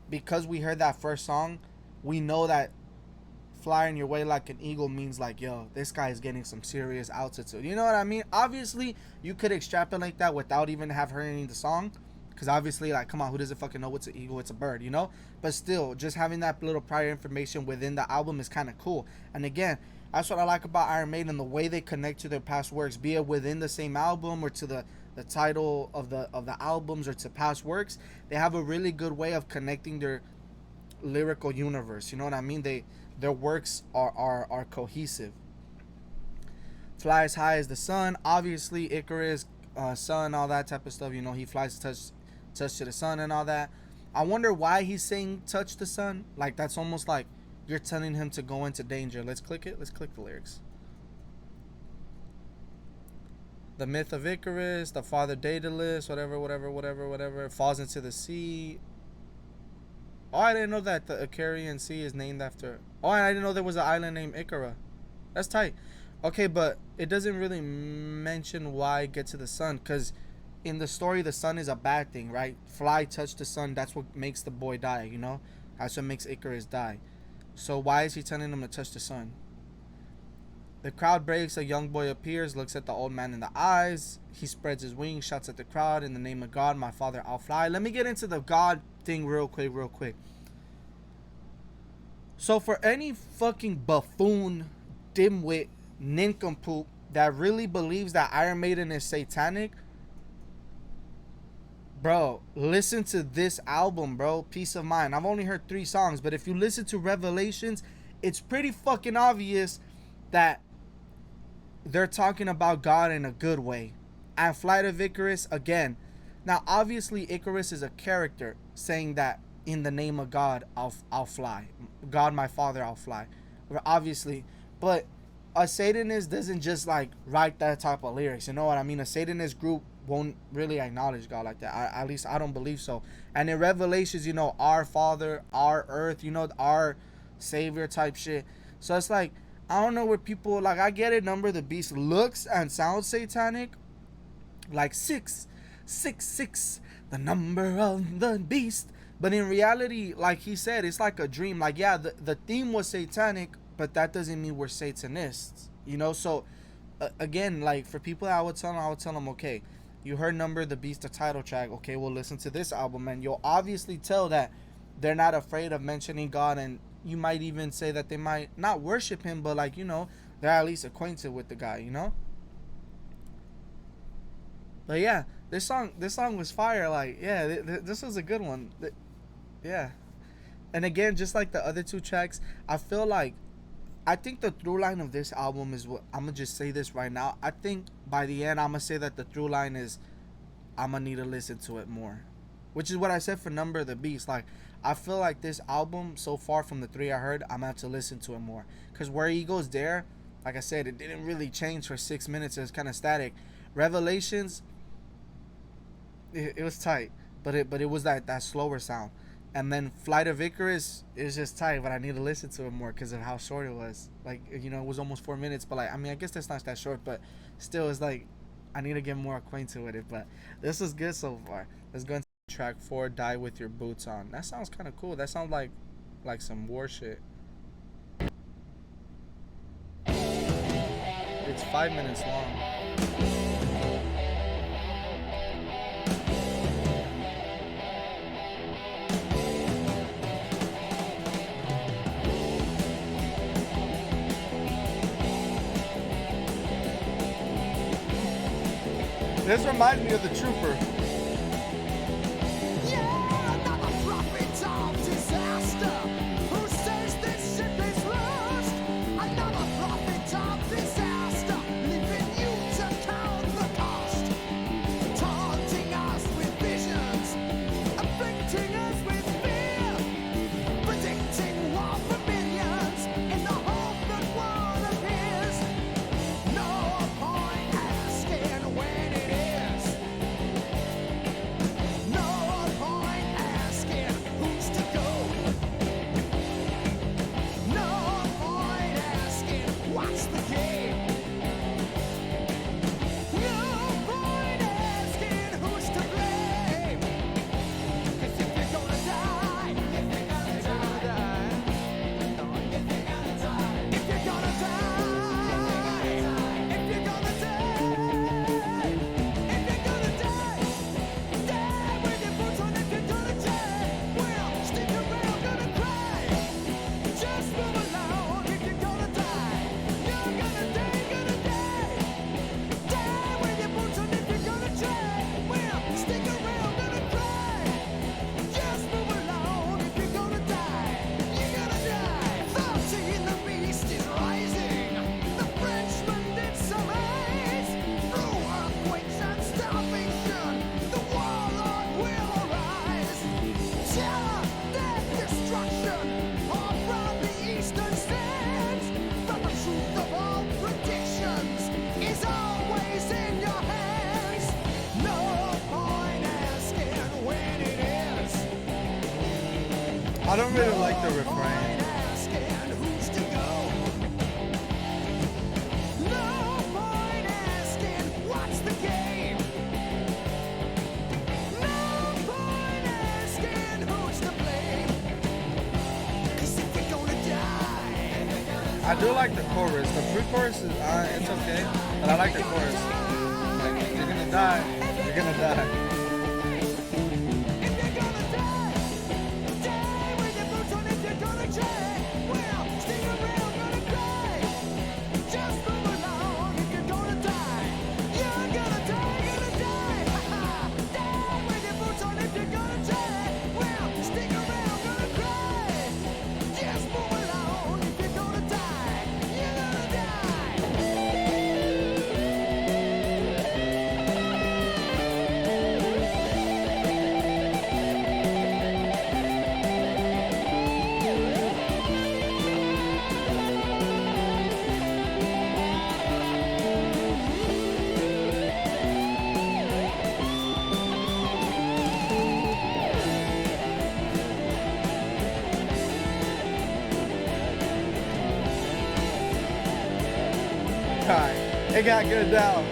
because we heard that first song, we know that flying your way like an eagle means like, yo, this guy is getting some serious altitude. You know what I mean? Obviously, you could extrapolate that without even have heard the song, because obviously, like, come on, who doesn't fucking know what's an eagle? It's a bird, you know? But still, just having that little prior information within the album is kind of cool. And again, that's what I like about Iron Maiden, the way they connect to their past works, be it within the same album or to the title of the albums or to past works. They have a really good way of connecting their lyrical universe. You know what I mean? Their works are cohesive. Fly as high as the sun. Obviously, Icarus, sun, all that type of stuff. You know, he flies to touch to the sun and all that. I wonder why he's saying touch the sun. Like, that's almost like you're telling him to go into danger. Let's click it. Let's click the lyrics. The myth of Icarus, the father Daedalus, whatever, falls into the sea. Oh, I didn't know that the Icarian Sea is named after... Oh, and I didn't know there was an island named Icara. That's tight. Okay, but it doesn't really mention why get to the sun, because in the story, the sun is a bad thing, right? Fly, touch the sun, that's what makes the boy die, you know? That's what makes Icarus die. So why is he telling him to touch the sun? The crowd breaks, a young boy appears, looks at the old man in the eyes. He spreads his wings, shouts at the crowd, in the name of God, my father, I'll fly. Let me get into the God thing real quick. So for any fucking buffoon, dimwit, nincompoop that really believes that Iron Maiden is satanic, bro, listen to this album, bro. Peace of Mind. I've only heard 3 songs, but if you listen to Revelations, it's pretty fucking obvious that they're talking about God in a good way. And Flight of Icarus, again. Now, obviously, Icarus is a character saying that in the name of God, I'll fly. God, my father, I'll fly. Obviously, But a Satanist doesn't just like write that type of lyrics. You know what I mean? A Satanist group won't really acknowledge God like that. At least I don't believe so. And in Revelations, you know, our Father, our Earth, you know, our Savior type shit. So it's like, I don't know where people, like, I get it, Number of the Beast looks and sounds satanic. Like 666, the number of the beast. But in reality, like he said, it's like a dream. Like, yeah, the theme was satanic, but that doesn't mean we're Satanists. You know, so again, like for people that I would tell them, okay, you heard Number of the Beast, the title track. Okay, we'll listen to this album, and you'll obviously tell that they're not afraid of mentioning God, and you might even say that they might not worship him, but like, you know, they're at least acquainted with the guy, you know. But yeah, this song was fire. Like, yeah, this was a good one. Yeah, and again, just like the other two tracks, I feel like, I think the through line of this album is what, I'm gonna just say this right now. I think by the end, I'm gonna say that the through line is, I'm gonna need to listen to it more, which is what I said for Number of the Beast. Like, I feel like this album so far from the three I heard, I'm gonna have to listen to it more, because Where He Goes There, like I said, it didn't really change for 6 minutes. It was kind of static. Revelations, it was tight, but it was that slower sound. And then Flight of Icarus is just tight, but I need to listen to it more because of how short it was. Like, you know, it was almost 4 minutes, but like, I mean, I guess that's not that short, but still, it's like, I need to get more acquainted with it. But this was good so far. Let's go into track 4, Die With Your Boots On. That sounds kind of cool. That sounds like some war shit. It's 5 minutes long. This reminds me of The Trooper. Yeah, another prophet of disaster. Who says this ship is lost? Another prophet of disaster, leaving you to count the cost. Taunting us with visions, afflicting us with fear, predicting war for millions in the hope that one appears. No point asking when it is. No point asking who's to go. No point asking what's the game. No point asking who's to blame. 'Cause if you're gonna die, if you're gonna die, if you're gonna die, if you're gonna die, if you're gonna die, die with your boots on. If you're gonna die, well, stick around, gonna cry. Just move along. If you're gonna die, you're gonna die. Die with your boots on. If you're gonna try, well, stick around, gonna cry. Just move along. If you're gonna die, you're gonna die. Thoughting the beast is rising. The Frenchman did surmise. Through earthquakes and starvation, the warlord will arise. Terror, death, destruction, all from the eastern sands. But the truth of all predictions is always in your hands. No point asking when it is. I don't really like the refrain. Point asking who's to go. No point asking what's the game. No point asking who's to blame. 'Cause if you're gonna die, I do like the chorus. The pre-chorus is, it's okay, but I like the chorus. Like, you're gonna die. You're gonna die. if you're gonna die, die with your boots on. If you're gonna try, well, stick around, gonna cry. Just move along. If you're gonna die, you're gonna die. Die with your boots on. If you're gonna try, well, stick around, gonna cry. Just move along. If you're gonna die, you're gonna die. It got good now.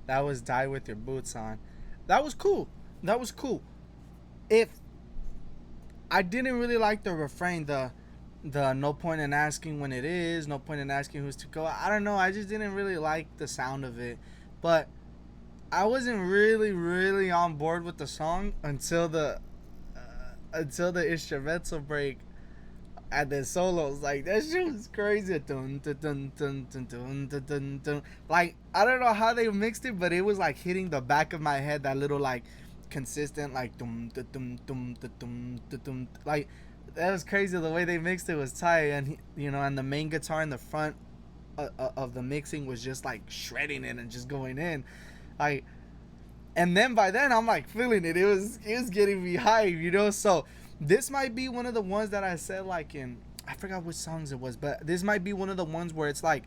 That was Die With Your Boots On. That was cool. That was cool. If I didn't really like the refrain, the no point in asking when it is, no point in asking who's to go. I don't know. I just didn't really like the sound of it. But I wasn't really on board with the song until the instrumental break and the solos. Like, that shit was crazy. Dun, dun, dun, dun, dun, dun, dun, dun, dun. Like, I don't know how they mixed it, but it was like hitting the back of my head, that little like consistent like dum dum dum dum dum dum dum. Like, that was crazy. The way they mixed it was tight. And and the main guitar in the front of the mixing was just like shredding it and just going in, like. And then by then I'm like feeling it. It was getting me hype, So this might be one of the ones that I said, like, I forgot which songs it was, but this might be one of the ones where it's like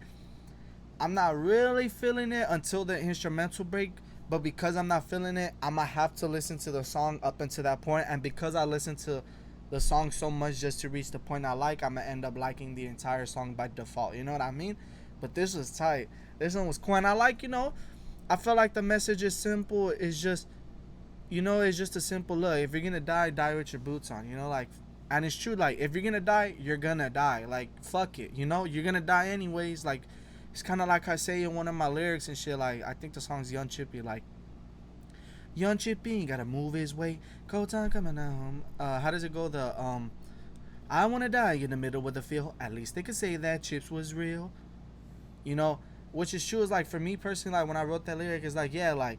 I'm not really feeling it until the instrumental break, but because I'm not feeling it, I'm gonna have to listen to the song up until that point, and because I listen to the song so much just to reach the point I like, I'm gonna end up liking the entire song by default, you know what I mean? But this was tight. This one was cool, and I like, I feel like the message is simple. It's just, it's just a simple look. If you're gonna die, die with your boots on, like, and it's true. Like, if you're gonna die, you're gonna die. Like, fuck it, you're gonna die anyways. Like, it's kind of like I say in one of my lyrics and shit. Like, I think the song's Young Chippie. Like, Young Chippie gotta move his way. Cold time coming home. How does it go? I wanna die in the middle of the field. At least they could say that Chips was real. Which is true. Is like, for me personally, like, when I wrote that lyric, it's like, yeah, like,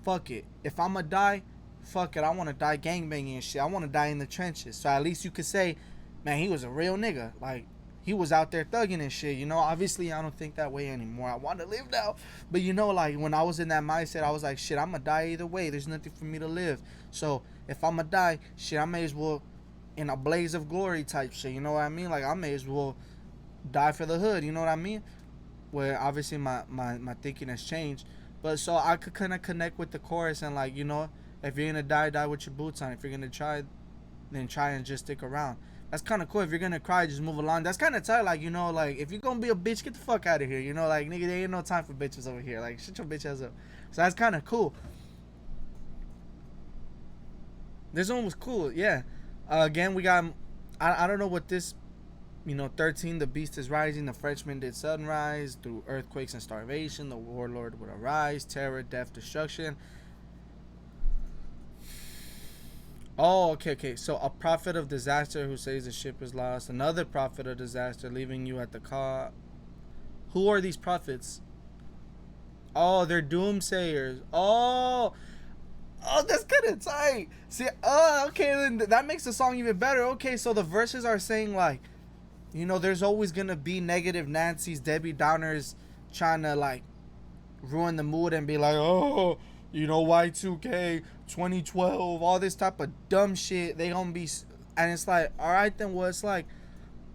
fuck it. If I'ma die, fuck it. I want to die gangbanging and shit. I want to die in the trenches. So at least you could say, man, he was a real nigga. Like, he was out there thugging and shit. Obviously I don't think that way anymore. I want to live now. But like, when I was in that mindset, I was like, shit, I'ma die either way. There's nothing for me to live. So if I'ma die, shit, I may as well in a blaze of glory type shit. You know what I mean? Like, I may as well die for the hood. You know what I mean? Where obviously my thinking has changed. But so I could kind of connect with the chorus and, like, if you're gonna die, die with your boots on. If you're gonna try, then try and just stick around. That's kind of cool. If you're gonna cry, just move along. That's kind of tight. Like, like, if you're gonna be a bitch, get the fuck out of here. Like, nigga, there ain't no time for bitches over here. Like, shut your bitch ass up. So that's kind of cool. This one was cool, yeah. Again, we got, I don't know what this, 13, the beast is rising, the Frenchman did sunrise, through earthquakes and starvation, the warlord would arise, terror, death, destruction. Oh, okay. So a prophet of disaster who says the ship is lost, another prophet of disaster leaving you at the car. Who are these prophets? Oh, they're doomsayers. Oh, Oh, that's kind of tight. See, okay, then that makes the song even better. Okay, so the verses are saying like, you know, there's always gonna be negative Nancy's, Debbie Downers, trying to like ruin the mood and be like, oh, you know, Y2K, 2012, all this type of dumb shit. They gonna be, and it's like, all right, then, well, it's like,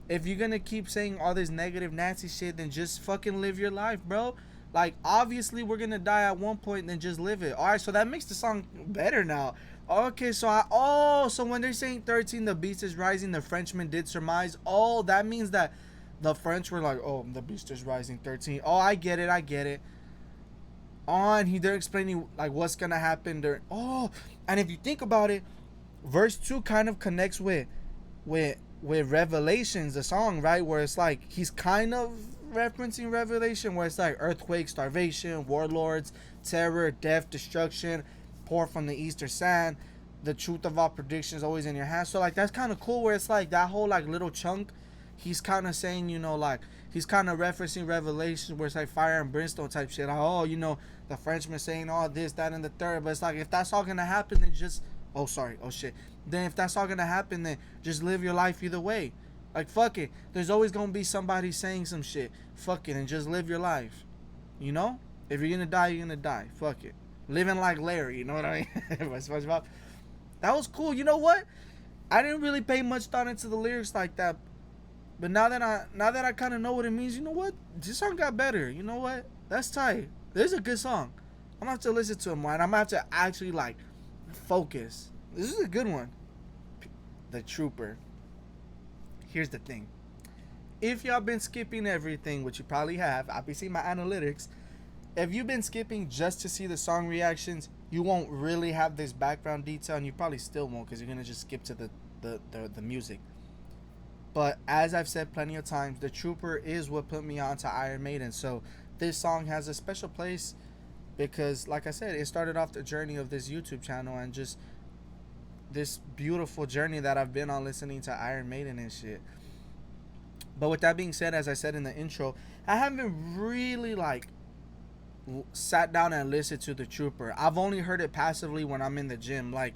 if you're gonna keep saying all this negative Nancy shit, then just fucking live your life, bro. Like, obviously, we're gonna die at one point, then just live it. All right, so that makes the song better now. Okay, so when they're saying 13, the beast is rising, the Frenchman did surmise. Oh, that means that the French were like, oh, the beast is rising, 13. Oh, I get it. And they're explaining like what's gonna happen during. Oh, and if you think about it, verse 2 kind of connects with Revelations, the song, right? Where it's like he's kind of referencing Revelation, where it's like earthquake, starvation, warlords, terror, death, destruction, pour from the eastern sand, the truth of all predictions always in your hands. So like that's kind of cool, where it's like that whole like little chunk, he's kind of saying, you know, like he's kind of referencing Revelation, where it's like fire and brimstone type shit. Like, oh, you know, the Frenchman saying all this, that, and the third. But it's like, if that's all gonna happen, then just, oh shit, then if that's all gonna happen, then just live your life either way. Like, fuck it, there's always gonna be somebody saying some shit. Fuck it, and just live your life, you know. If you're gonna die, you're gonna die. Fuck it, living like Larry, you know what I mean? SpongeBob. That was cool. You know what, I didn't really pay much thought into the lyrics like that, but now that I kind of know what it means, you know what, this song got better. You know what, that's tight. This is a good song. I'm gonna have to listen to it more, and I'm gonna have to actually like focus. This is a good one. The Trooper. Here's the thing. If y'all been skipping everything, which you probably have, I've been seeing my analytics. If you've been skipping just to see the song reactions, you won't really have this background detail, and you probably still won't, because you're gonna just skip to the music. But as I've said plenty of times, The Trooper is what put me on to Iron Maiden. So this song has a special place because, like I said, it started off the journey of this YouTube channel and just this beautiful journey that I've been on listening to Iron Maiden and shit. But with that being said, as I said in the intro, I haven't really like sat down and listened to The Trooper. I've only heard it passively when I'm in the gym, like,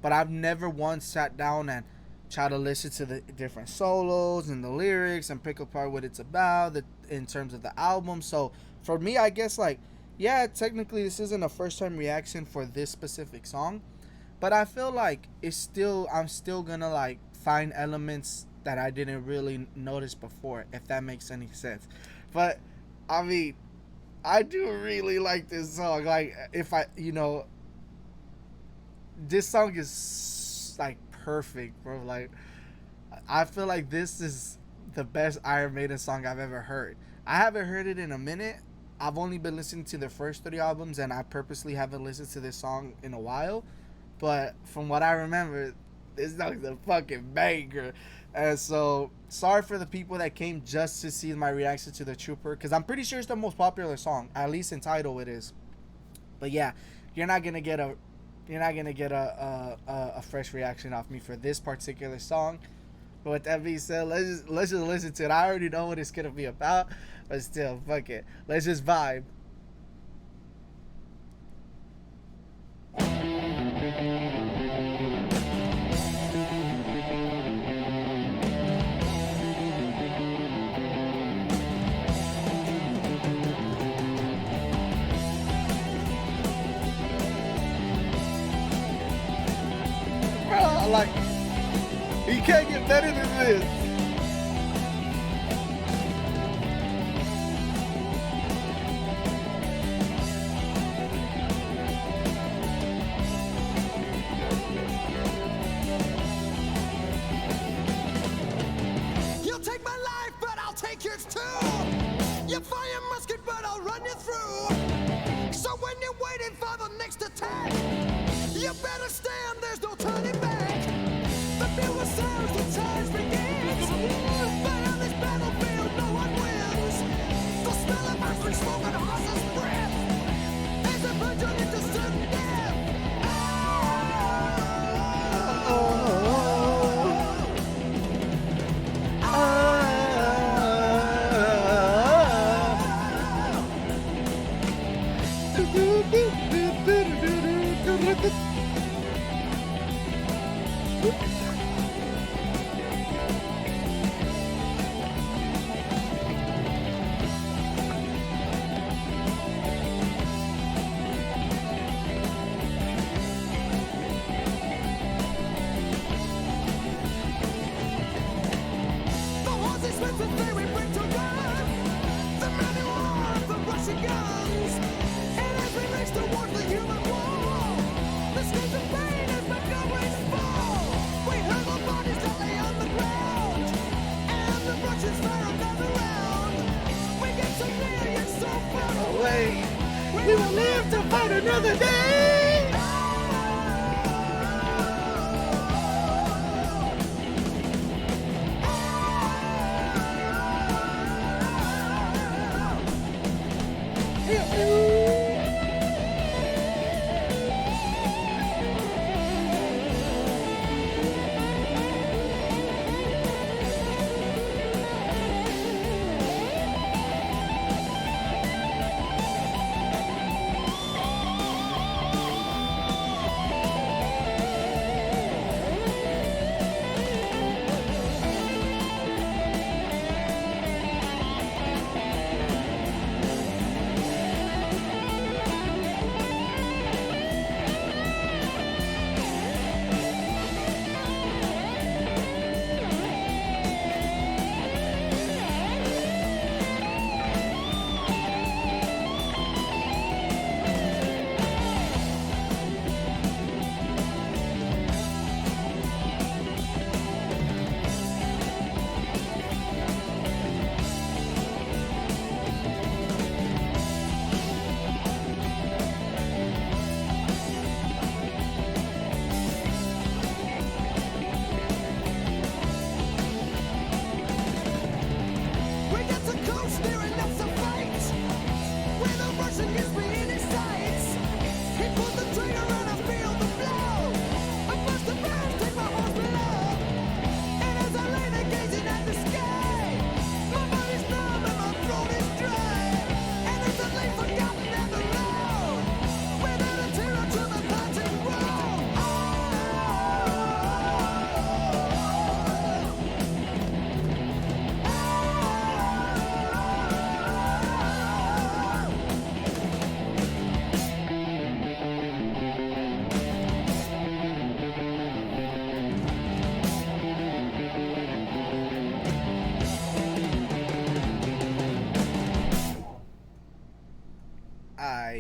but I've never once sat down and try to listen to the different solos and the lyrics and pick apart what it's about in terms of the album. So for me, I guess, like, yeah, technically this isn't a first time reaction for this specific song, but I feel like I'm still gonna like find elements that I didn't really notice before, if that makes any sense. But I mean, I do really like this song. Like, if I, you know, this song is like perfect, bro. Like, I feel like this is the best Iron Maiden song I've ever heard. I haven't heard it in a minute. I've only been listening to the first 3 albums, and I purposely haven't listened to this song in a while. But from what I remember, this song's a fucking banger. And so, sorry for the people that came just to see my reaction to The Trooper, because I'm pretty sure it's the most popular song, at least in title it is. But yeah, you're not gonna get a fresh reaction off me for this particular song. But with that being said, let's just listen to it. I already know what it's gonna be about, but still, fuck it. Let's just vibe. Bro, like, you can't get better than this. You'll take my life, but I'll take yours too. You fire musket, but I'll run you through. So when you're waiting for the next attack, you better stand, there's no turning back. The bugle sounds, the charge begins. But on this battlefield, no one wins. The smell of ice and smoke and horse's breath is a virgin into sudden death. expensive thing we bring to run. The manual of the Russian guns. And as we race towards the human wall, the screams of pain as Montgomery's fall. We hurl the bodies that lay on the ground, and the Russians fire another round. We get so near yet so far away. We will live to fight another day.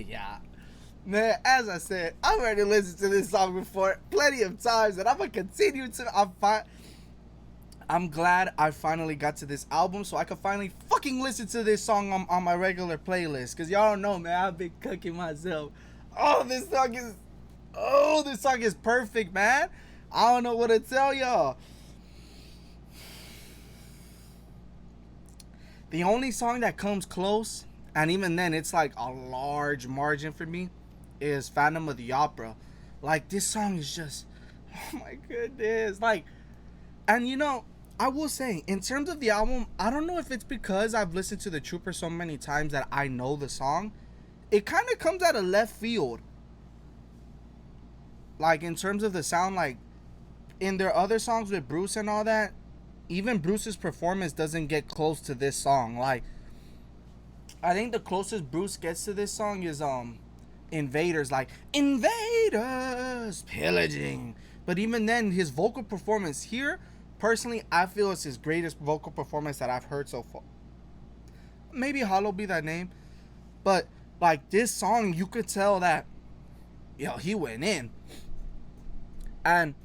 Yeah. Man, as I said, I've already listened to this song before plenty of times, and I'm gonna continue to. I'm glad I finally got to this album so I could finally fucking listen to this song on my regular playlist. Cause y'all don't know, man, I've been cooking myself. This song is perfect, man. I don't know what to tell y'all. The only song that comes close, and even then it's like a large margin for me, is Phantom of the Opera. Like, this song is just, oh my goodness. Like, and you know, I will say, in terms of the album, I don't know if it's because I've listened to The Trooper so many times that I know the song. It kind of comes out of left field. Like, in terms of the sound, like, in their other songs with Bruce and all that, even Bruce's performance doesn't get close to this song. Like, I think the closest Bruce gets to this song is Invaders, like invaders pillaging. But even then, his vocal performance here, personally, I feel it's his greatest vocal performance that I've heard so far. Maybe Hollow Be Thy Name, but like this song, you could tell that, he went in. And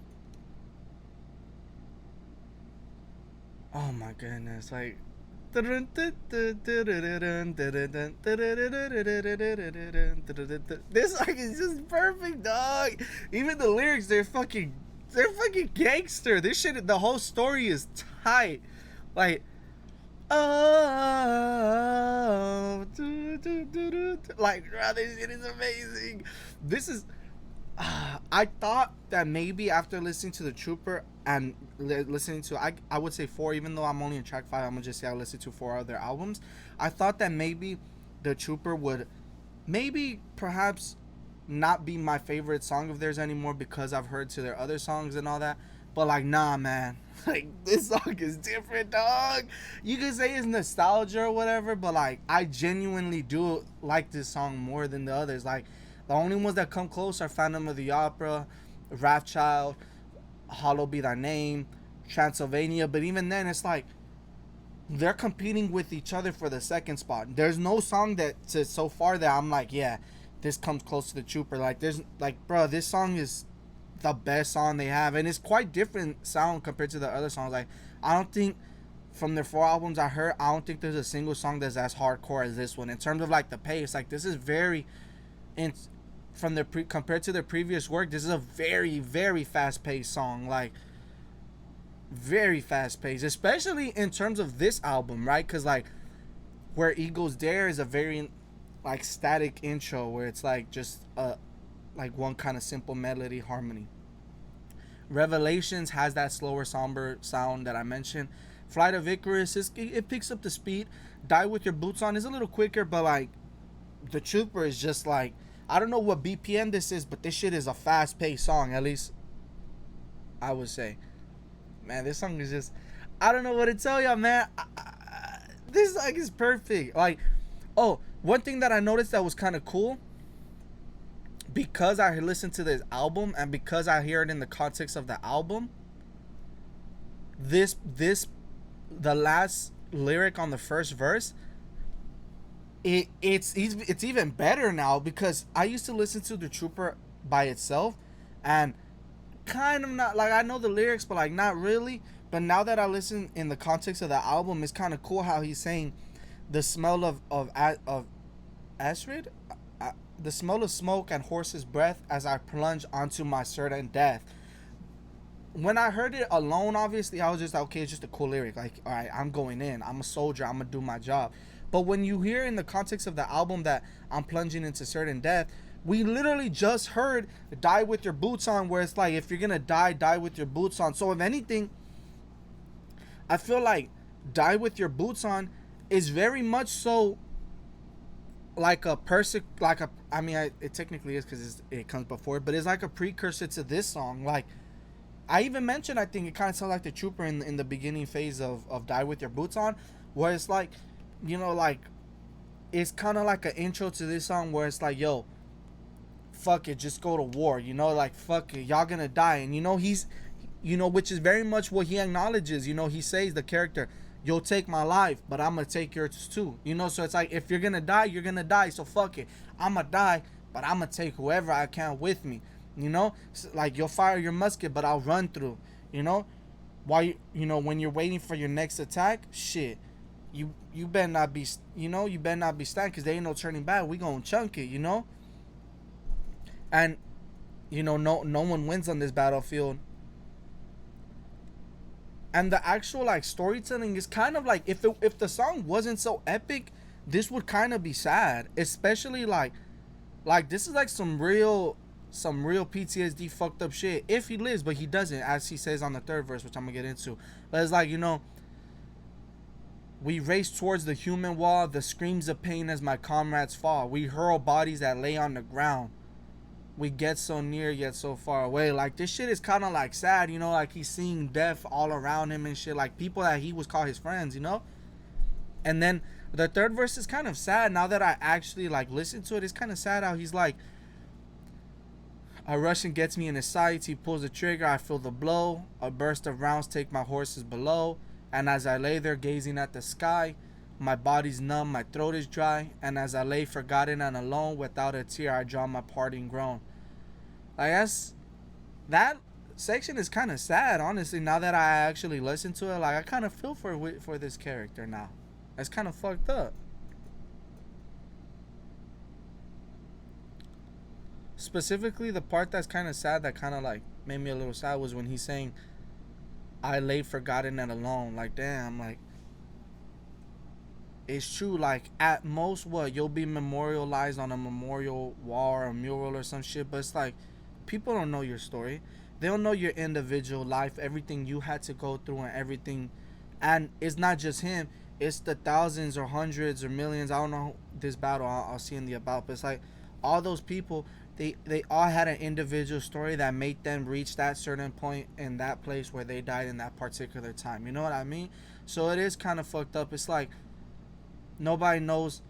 oh my goodness, like this song is just perfect, dog. Even the lyrics, they're fucking gangster. This shit, the whole story is tight. Like, like, bro, this shit is amazing. This is, I thought that maybe after listening to The Trooper and listening to, I would say 4, even though I'm only in track 5, I'm gonna just say I listened to 4 other albums. I thought that maybe The Trooper would perhaps not be my favorite song of theirs anymore because I've heard to their other songs and all that. But like, nah, man, like this song is different, dog. You could say it's nostalgia or whatever, but like I genuinely do like this song more than the others. Like, the only ones that come close are Phantom of the Opera, Wrathchild, Hollow Be Thy Name, Transylvania. But even then, it's like they're competing with each other for the second spot. There's no song that so far that I'm like, yeah, this comes close to the Trooper. Like, there's like, bro, this song is the best song they have, and it's quite different sound compared to the other songs. Like, I don't think from their 4 albums I heard, I don't think there's a single song that's as hardcore as this one in terms of like the pace. Like, this is very, in from their compared to their previous work, this is a very, very fast paced song. Like, very fast paced, especially in terms of this album, right? Because like, Where Eagles Dare is a very like static intro where it's like just like one kind of simple melody harmony. Revelations has that slower somber sound that I mentioned. Flight of Icarus it picks up the speed. Die With Your Boots On is a little quicker, but like the Trooper is just like, I don't know what BPM this is, but this shit is a fast paced song, at least I would say. Man, this song is just, I don't know what to tell y'all, man. This song is perfect. Like, oh, one thing that I noticed that was kind of cool, because I listened to this album and because I hear it in the context of the album, the last lyric on the first verse, it's even better now, because I used to listen to the Trooper by itself and kind of not like, I know the lyrics but like not really. But now that I listen in the context of the album, it's kind of cool how he's saying the smell of acid, the smell of smoke and horse's breath as I plunge onto my certain death. When I heard it alone, obviously I was just like, okay, it's just a cool lyric. Like, all right, I'm going in, I'm a soldier, I'm gonna do my job. But when you hear in the context of the album that I'm plunging into certain death, we literally just heard Die With Your Boots On, where it's like, if you're gonna die, die with your boots on. So if anything, I feel like Die With Your Boots On is very much so like a it technically is because it comes before it, but it's like a precursor to this song. Like, I even mentioned, I think it kind of sounds like the Trooper in the beginning phase of Die With Your Boots On, where it's like, you know, like, it's kind of like an intro to this song where it's like, yo, fuck it, just go to war, you know, like, fuck it, y'all gonna die. And you know, he's, you know, which is very much what he acknowledges. You know, he says, the character, you'll take my life, but I'm gonna take yours too, you know. So it's like, if you're gonna die, you're gonna die, so fuck it, I'm gonna die, but I'm gonna take whoever I can with me, you know. Like, you'll fire your musket, but I'll run through, you know. While you know, when you're waiting for your next attack, shit, you better not be, you know, you better not be stacked, because there ain't no turning back. We gonna chunk it, you know. And you know, no one wins on this battlefield. And the actual like storytelling is kind of like, if the song wasn't so epic, this would kind of be sad. Especially like this is like some real PTSD fucked up shit. If he lives, but he doesn't, as he says on the third verse, which I'm gonna get into. But it's like, you know, we race towards the human wall, the screams of pain as my comrades fall. We hurl bodies that lay on the ground. We get so near yet so far away. Like, this shit is kind of like sad, you know, like he's seeing death all around him and shit, like people that he was called his friends, you know. And then the third verse is kind of sad. Now that I actually like listen to it, it's kind of sad how he's like, a Russian gets me in his sights, he pulls the trigger, I feel the blow, a burst of rounds take my horses below, and as I lay there gazing at the sky, my body's numb, my throat is dry, and as I lay forgotten and alone, without a tear I draw my parting groan. I guess that section is kind of sad, honestly. Now that I actually listen to it, like, I kind of feel for this character now. It's kind of fucked up. Specifically, the part that's kind of sad, that kind of like made me a little sad, was when he's saying, I lay forgotten and alone. Like, damn, like, it's true. Like, at most, what, you'll be memorialized on a memorial wall or a mural or some shit, but it's like, people don't know your story. They don't know your individual life, everything you had to go through and everything. And it's not just him, it's the thousands or hundreds or millions. I don't know this battle, I'll see in the about, but it's like, all those people, they all had an individual story that made them reach that certain point in that place where they died in that particular time. You know what I mean? So it is kind of fucked up. It's like, nobody knows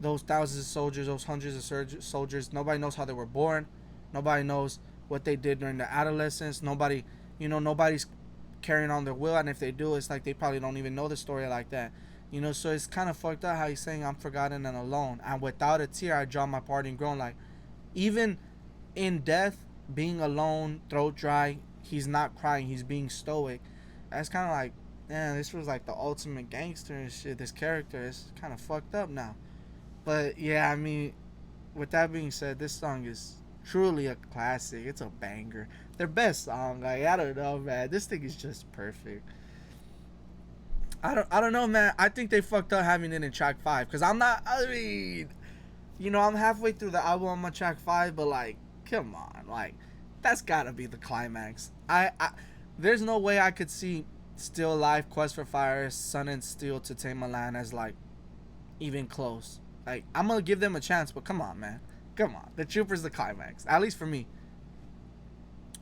those thousands of soldiers, those hundreds of soldiers. Nobody knows how they were born. Nobody knows what they did during their adolescence. Nobody, you know, nobody's carrying on their will, and if they do, it's like they probably don't even know the story like that. You know, so it's kind of fucked up how he's saying I'm forgotten and alone. And without a tear, I draw my parting groan. Like, even in death, being alone, throat dry, he's not crying. He's being stoic. That's kind of like, man, this was like the ultimate gangster and shit. This character is kind of fucked up now. But yeah, I mean, with that being said, this song is truly a classic. It's a banger. Their best song. Like, I don't know, man. This thing is just perfect. I don't know, man. I think they fucked up having it in track 5. Because I'm not, I mean, you know, I'm halfway through the album. I'm on track 5. But, like, come on. Like, that's got to be the climax. There's no way I could see Still Alive, Quest for Fire, Sun and Steel to Tame a Land as, like, even close. Like, I'm going to give them a chance. But come on, man. Come on. The Trooper's the climax. At least for me.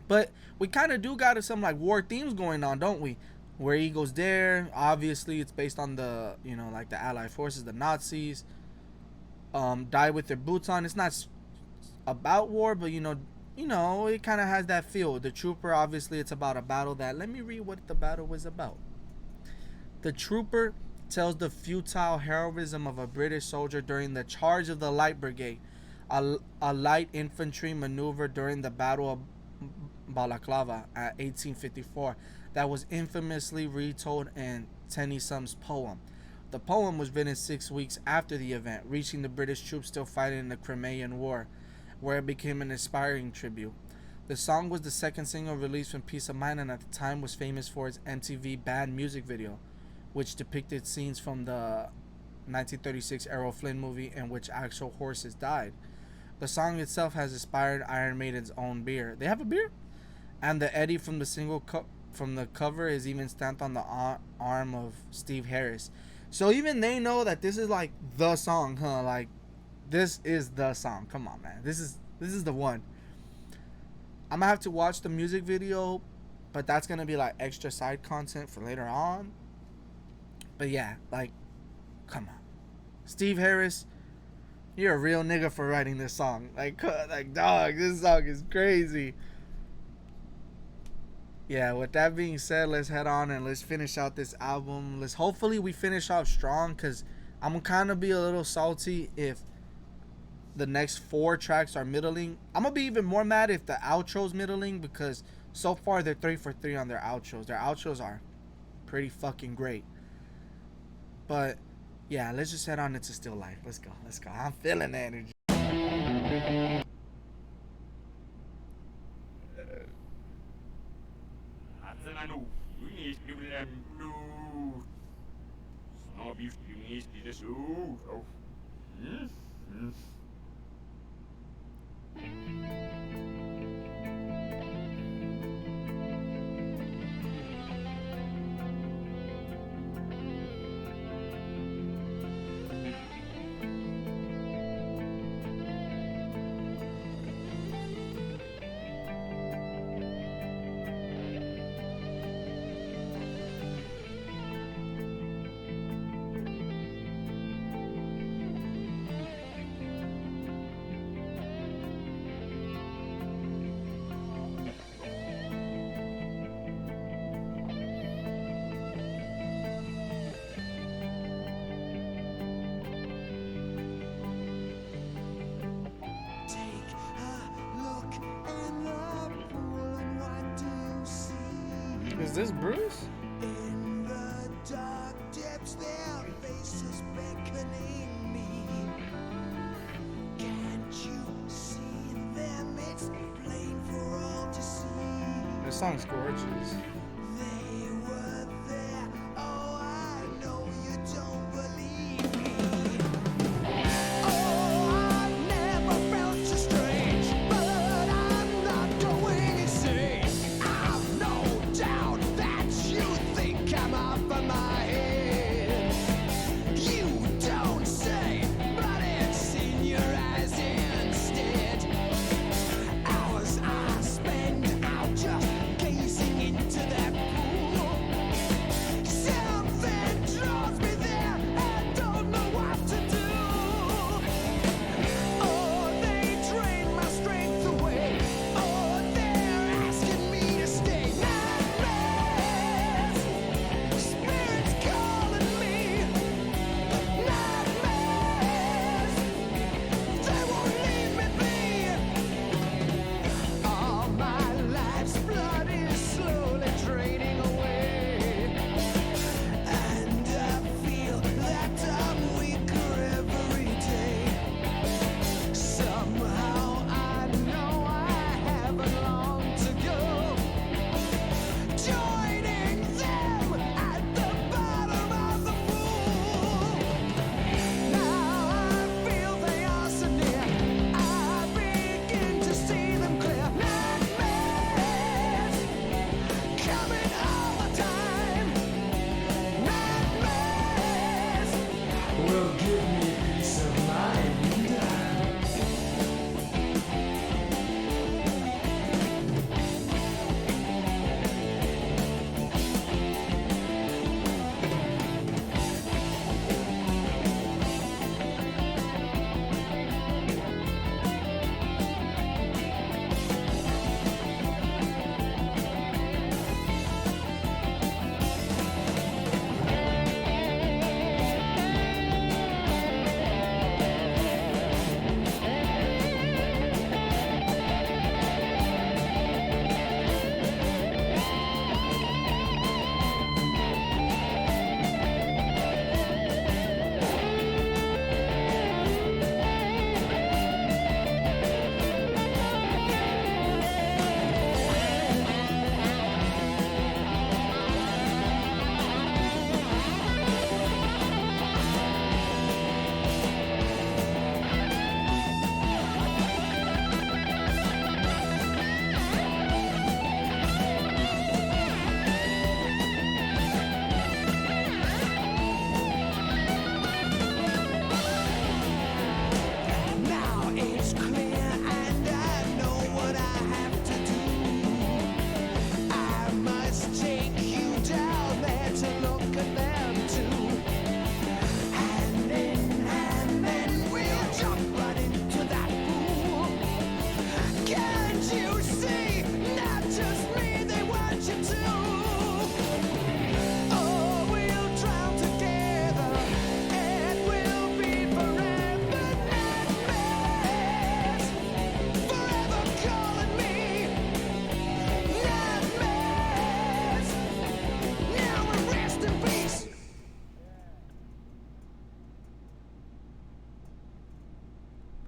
But we kind of do got some, like, war themes going on, don't we? Where Eagles Dare, obviously it's based on the, you know, like the Allied forces, the Nazis. Die with their boots on. It's not about war, but you know, it kind of has that feel. The Trooper, obviously, it's about a battle that. Let me read what the battle was about. The Trooper tells the futile heroism of a British soldier during the charge of the Light Brigade, a light infantry maneuver during the Battle of Balaclava at 1854. That was infamously retold in Tennyson's poem. The poem was written 6 weeks after the event, reaching the British troops still fighting in the Crimean War, where it became an inspiring tribute. The song was the second single released from Peace of Mind and at the time was famous for its MTV Bad music video, which depicted scenes from the 1936 Errol Flynn movie in which actual horses died. The song itself has inspired Iron Maiden's own beer. They have a beer? And the Eddie from the single from the cover is even stamped on the arm of Steve Harris. So even they know that this is like the song, huh? Like, this is the song. Come on, man. This is the one. I'm gonna have to watch the music video, but that's gonna be like extra side content for later on. But yeah, like, come on, Steve Harris, you're a real nigga for writing this song. Like dog, this song is crazy. Yeah, with that being said, let's head on and let's finish out this album. Hopefully we finish off strong, because I'm going to kind of be a little salty if the next 4 tracks are middling. I'm going to be even more mad if the outro's middling, because so far they're 3 for 3 on their outros. Their outros are pretty fucking great. But yeah, let's just head on into Still Life. Let's go. I'm feeling the energy. Is this Bruce? In the dark depths, their faces beckoning me. Can't you see them? It's plain for all to see. This song's gorgeous. They were there. Oh, I know you don't believe me. Oh, I've never felt so strange, but I'm not going insane. I've no doubt that you think I'm off of my head. You don't say, but it's in your eyes instead. Hours I spend out just gazing into the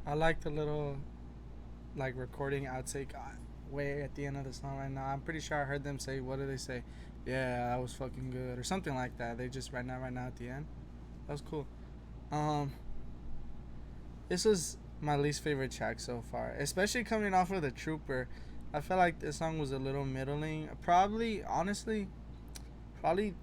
I like the little like recording outtake way at the end of the song right now. I'm pretty sure I heard them say, what do they say? Yeah, that was fucking good or something like that. They just right now at the end. That was cool. Um, this was my least favorite track so far, especially coming off of the Trooper. I felt like this song was a little middling. Probably, honestly, probably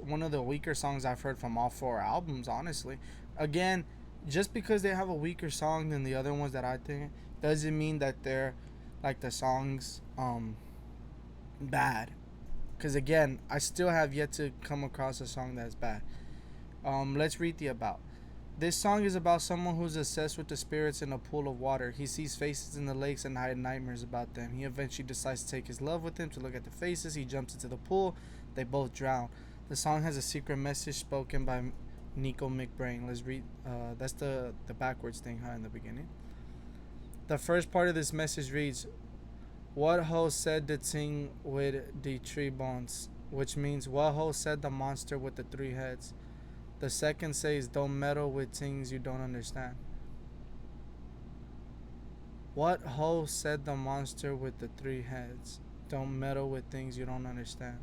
one of the weaker songs I've heard from all four albums. Honestly, again, just because they have a weaker song than the other ones that I think doesn't mean that they're like the songs bad. Because again, I still have yet to come across a song that's bad. Let's read the about. This song is about someone who's obsessed with the spirits in a pool of water. He sees faces in the lakes and had nightmares about them. He eventually decides to take his love with him to look at the faces. He jumps into the pool. They both drown. The song has a secret message spoken by Nico McBrain. Let's read. That's the backwards thing, huh, in the beginning. The first part of this message reads, "What ho said the thing with the three bones?" Which means, what ho said the monster with the three heads? The second says, "Don't meddle with things you don't understand." What ho said the monster with the three heads? Don't meddle with things you don't understand.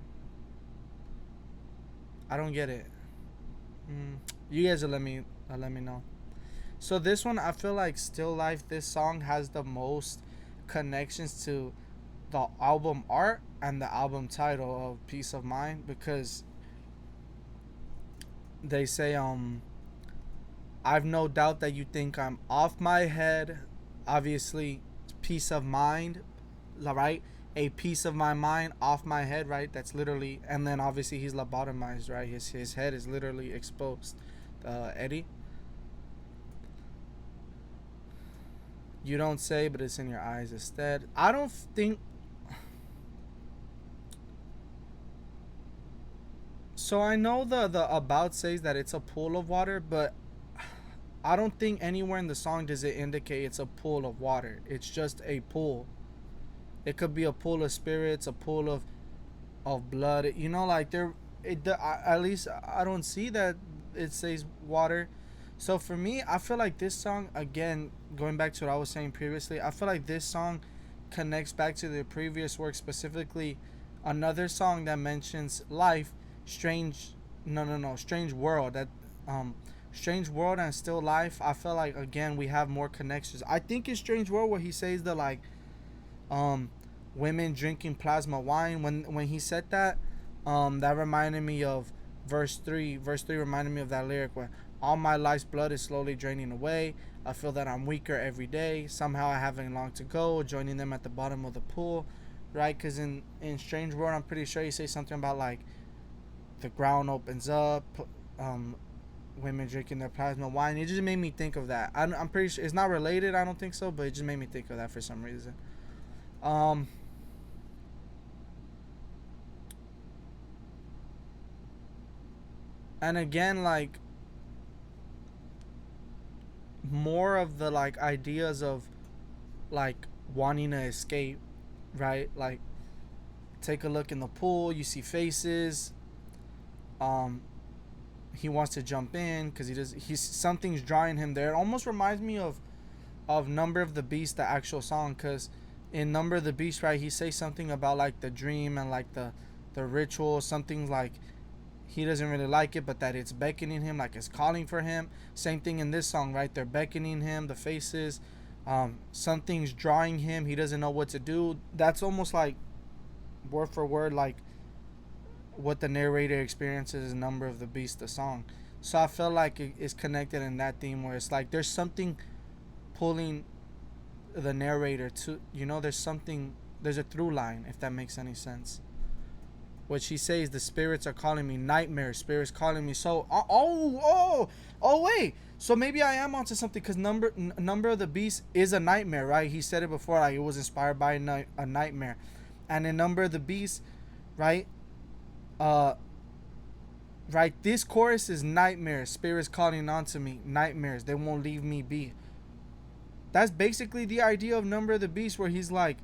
I don't get it. You guys will let me know. So this one, I feel like Still Life, this song has the most connections to the album art and the album title of Peace of Mind, because they say I've no doubt that you think I'm off my head. Obviously, peace of mind, right? A piece of my mind off my head, right? That's literally, and then obviously he's lobotomized, right? His head is literally exposed. Eddie, you don't say, but it's in your eyes instead. I don't think. So I know the about says that it's a pool of water, but I don't think anywhere in the song does it indicate it's a pool of water. It's just a pool. It could be a pool of spirits, a pool of blood. You know, like at least I don't see that it says water. So for me, I feel like this song, again, going back to what I was saying previously, I feel like this song connects back to the previous work, specifically another song that mentions life, strange world, that Strange World and Still Life. I feel like, again, we have more connections. I think in Strange World where he says the like women drinking plasma wine, when he said that, that reminded me of verse 3 reminded me of that lyric where all my life's blood is slowly draining away. I feel that I'm weaker every day. Somehow I haven't long to go, joining them at the bottom of the pool, right? Because in Strange World, I'm pretty sure he says something about like the ground opens up, women drinking their plasma wine. It just made me think of that. I'm pretty sure it's not related, I don't think so, but it just made me think of that for some reason. And again, like, more of the like ideas of like wanting to escape, right? Like, take a look in the pool, you see faces. He wants to jump in because he's something's drawing him there. It almost reminds me of Number of the Beast, the actual song, because in Number of the Beast, right, he says something about like the dream and like the ritual, something like he doesn't really like it, but that it's beckoning him, like it's calling for him. Same thing in this song, right? They're beckoning him, the faces, something's drawing him, he doesn't know what to do. That's almost like word for word like what the narrator experiences in Number of the Beast, the song. So I feel like it's connected in that theme where it's like there's something pulling the narrator to, there's a through line, if that makes any sense. What she says, the spirits are calling me, nightmares, spirits calling me. So wait, so maybe I am onto something, because Number of the Beast is a nightmare, right? He said it before, like it was inspired by a nightmare. And in Number of the Beast, right, this chorus is nightmares, spirits calling onto me, nightmares, they won't leave me be. That's basically the idea of Number of the Beast, where he's like,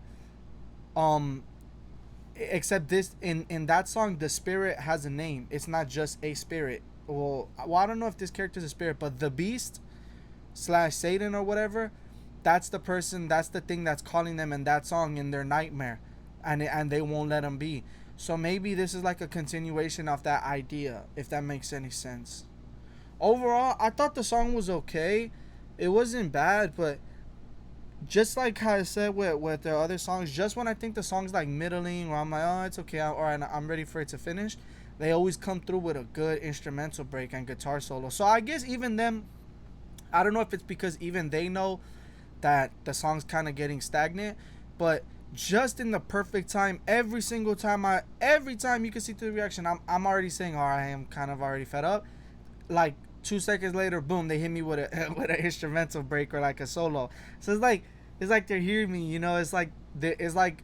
except this, in that song, the spirit has a name. It's not just a spirit. Well, I don't know if this character is a spirit, but the beast, slash Satan or whatever, that's the person, that's the thing that's calling them in that song in their nightmare, and they won't let them be. So maybe this is like a continuation of that idea, if that makes any sense. Overall, I thought the song was okay. It wasn't bad, but just like how I said with the other songs, just when I think the song's like middling, or I'm like, oh, it's okay, or I'm ready for it to finish, they always come through with a good instrumental break and guitar solo. So I guess even them, I don't know if it's because even they know that the song's kind of getting stagnant, but just in the perfect time, every single time every time you can see through the reaction, I'm already saying, all right, I am kind of already fed up. Like 2 seconds later, boom, they hit me with a with an instrumental break or like a solo. So it's like they're hearing me, you know. It's like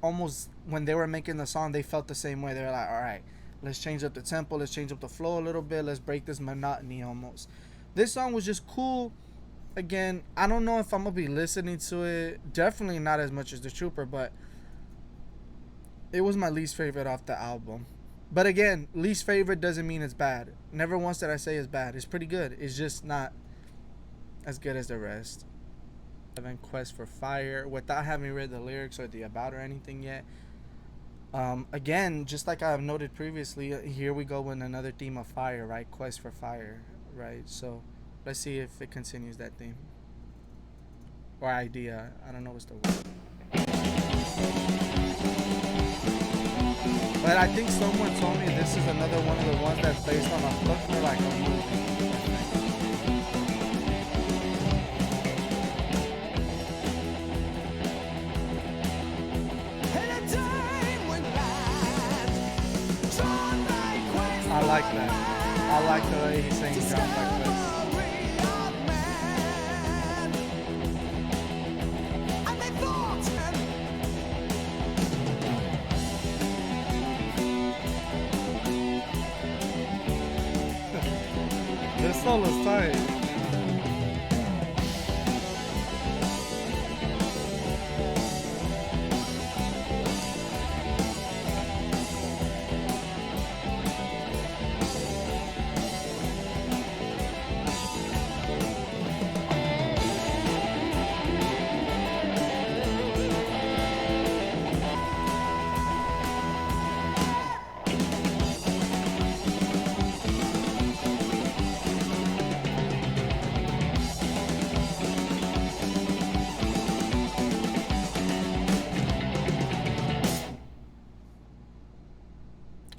almost when they were making the song, they felt the same way. They're like, all right, let's change up the tempo, let's change up the flow a little bit, let's break this monotony almost. This song was just cool. Again, I don't know if I'm gonna be listening to it. Definitely not as much as The Trooper, but it was my least favorite off the album. But again, least favorite doesn't mean it's bad. Never once did I say it's bad. It's pretty good. It's just not as good as the rest. Quest for Fire, without having read the lyrics or the about or anything yet. Again, just like I've noted previously, here we go with another theme of fire, right? Quest for Fire, right? So let's see if it continues that theme or idea. I don't know what's the word. But I think someone told me this is another one of the ones that's based on a book or like a movie. I like that. I like the way he's saying John like this. This solo's tight.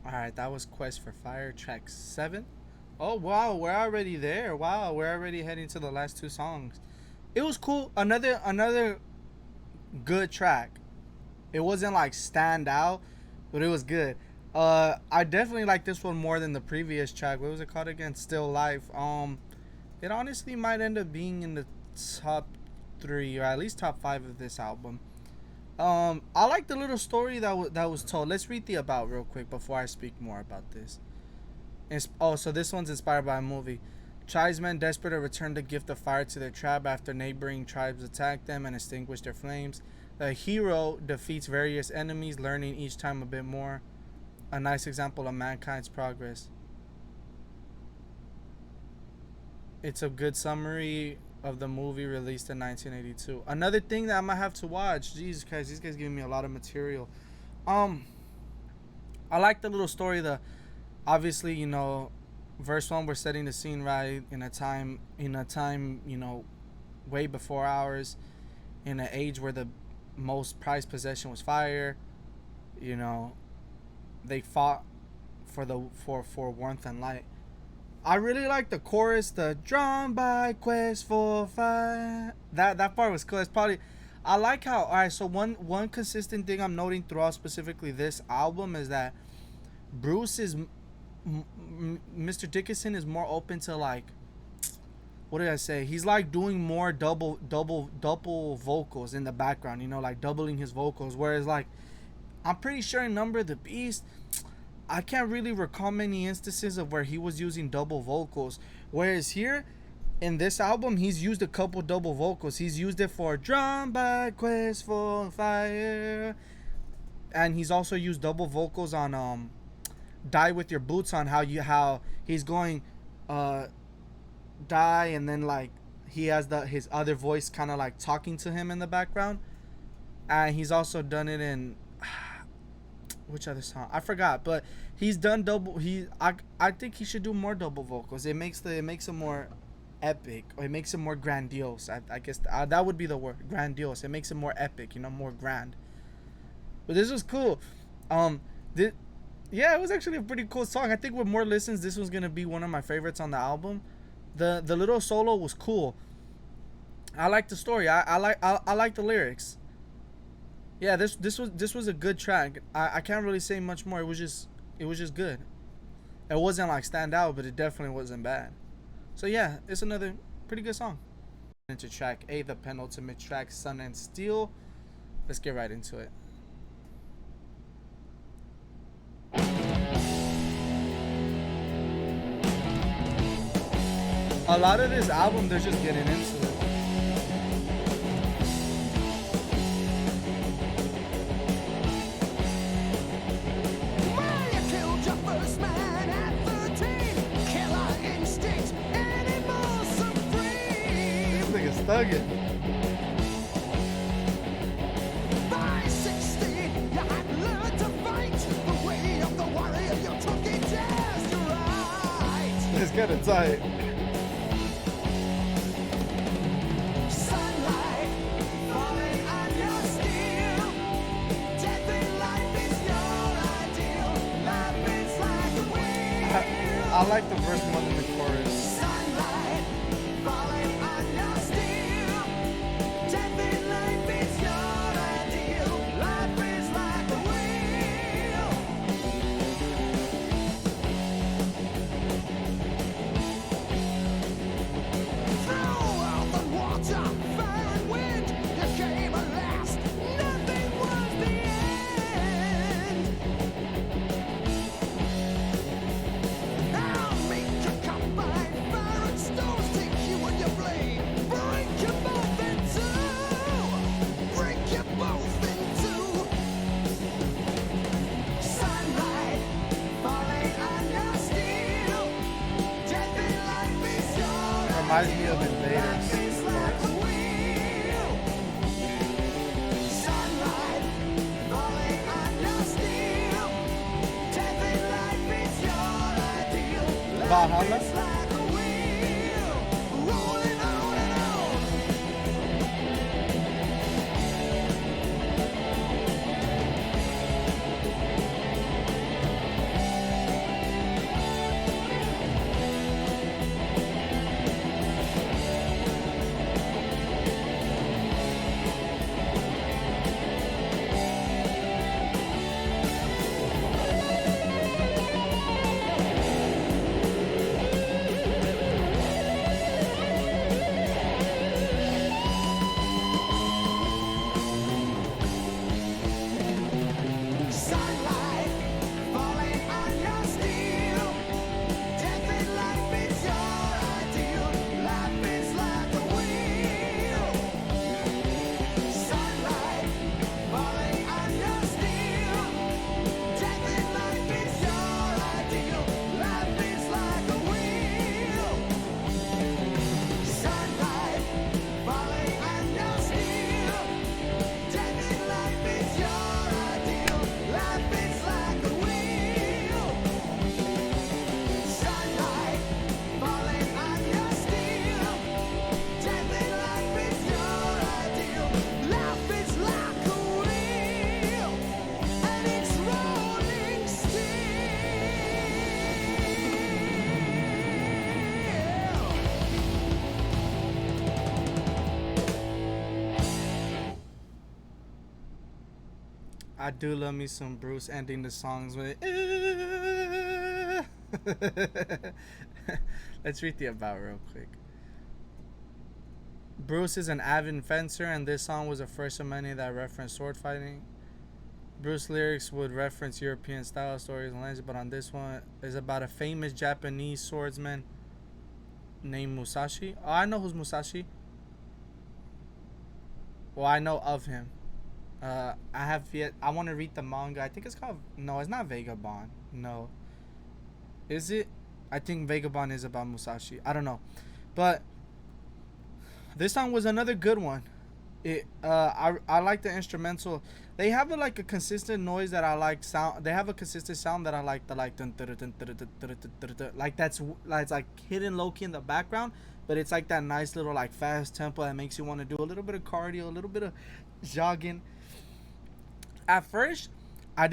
Alright, that was Quest for Fire, track 7. Oh, wow, we're already there. Wow, we're already heading to the last 2 songs. It was cool. Another good track. It wasn't like stand out, but it was good. I definitely like this one more than the previous track. What was it called again? Still Life. It honestly might end up being in the top 3 or at least top 5 of this album. I like the little story that was told. Let's read the about real quick before I speak more about this. So this one's inspired by a movie. Tribesmen desperate to return the gift of fire to their tribe after neighboring tribes attack them and extinguish their flames. The hero defeats various enemies, learning each time a bit more. A nice example of mankind's progress. It's a good summary of the movie released in 1982. Another thing that I might have to watch. Jesus Christ, these guys giving me a lot of material. I like the little story. Obviously, you know, verse 1, we're setting the scene right in a time, you know, way before ours, in an age where the most prized possession was fire. You know, they fought for warmth and light. I really like the chorus, the drawn by quest for fire. That part was cool. It's probably, I like how, alright, so one consistent thing I'm noting throughout specifically this album is that Bruce is, Mr. Dickinson is more open to like, what did I say? He's like doing more double vocals in the background, you know, like doubling his vocals. Whereas like, I'm pretty sure in Number of the Beast, I can't really recall many instances of where he was using double vocals. Whereas here, in this album, he's used a couple double vocals. He's used it for Drawn by Quest for Fire. And he's also used double vocals on Die With Your Boots On, how he's going die and then like he has his other voice kind of like talking to him in the background, and he's also done it in which other song I forgot, but he's done double. I think he should do more double vocals. It makes it more epic, or it makes it more grandiose. I guess that would be the word, grandiose. It makes it more epic, more grand. But this was cool. Yeah, it was actually a pretty cool song. I think with more listens, this was gonna be one of my favorites on the album. The little solo was cool. I like the story. I like the lyrics. Yeah, this was a good track. I can't really say much more. It was just good. It wasn't like stand out, but it definitely wasn't bad. So yeah, it's another pretty good song. Into track 8, the penultimate track, Sun and Steel. Let's get right into it. A lot of this album, they're just getting into it. Well, you killed your first man at 13. Killer instinct, animal supreme. This nigga's thugging. By 16, you had learned to fight. The way of the warrior, you took it as your right. It's kind of tight. Sunlight falling on your steel. Death in life is your ideal. Life is like a wheel. I like the verse more than the chorus. Sunlight falling on your steel. Death in life is your ideal. Life is like a wheel. Through earth and water, fire and wind, you came at last. Nothing was the end. I'll make you combine fire and stones, take you and your blade, break you both in two, break you both in two. Sunlight falling on your steel, death in life is your Reminds me of Invaders. life is like a wheel. Sunlight falling on your steel, death in life is your ideal. Valhalla? Life is like a wheel, rolling on and on. Sunlight falling on your steel. Death in life is your ideal. Life is like a wheel. Sunlight falling on your steel. Death in life is your ideal. Life is like a wheel. Sunlight falling on your steel. Death in life is your ideal. Life is like a wheel. Sunlight falling on your steel. Death in life is your ideal. Life is like a wheel, and it's rolling still. I do love me some Bruce ending the songs with Let's read the about real quick. Bruce is an avid fencer, and this song was the first of many that referenced sword fighting. Bruce's lyrics would reference European style stories and legends, but on this one is about a famous Japanese swordsman named Musashi. Oh, I know who's Musashi. Well, I know of him. I want to read the manga. I think it's called. No, it's not Vagabond. No. Is it? I think Vagabond is about Musashi. I don't know, but This song was another good one. I like the instrumental. They have like a consistent noise that I like. Sound. They have a consistent sound that I like. The like like that's like hidden low key in the background, but it's like that nice little like fast tempo that makes you want to do a little bit of cardio, a little bit of jogging. At first, I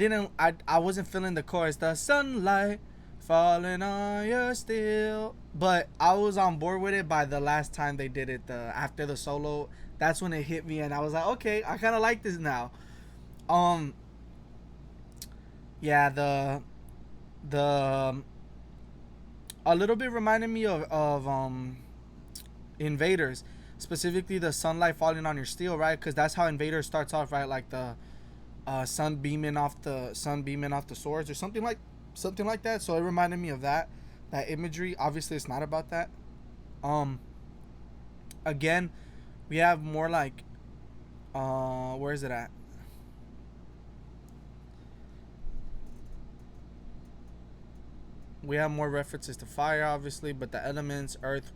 wasn't feeling the chorus. The sunlight falling on your steel, but I was on board with it by the last time they did it. After the solo, that's when it hit me, and I was like, okay, I kind of like this now. Um, yeah, the a little bit reminded me of Invaders, specifically the sunlight falling on your steel, right? Because that's how Invaders starts off, right? Like the sun beaming off the swords or something like that. So it reminded me of that imagery. Obviously, it's not about that. Again, we have more like where is it at? We have more references to fire, obviously, but the elements: earth,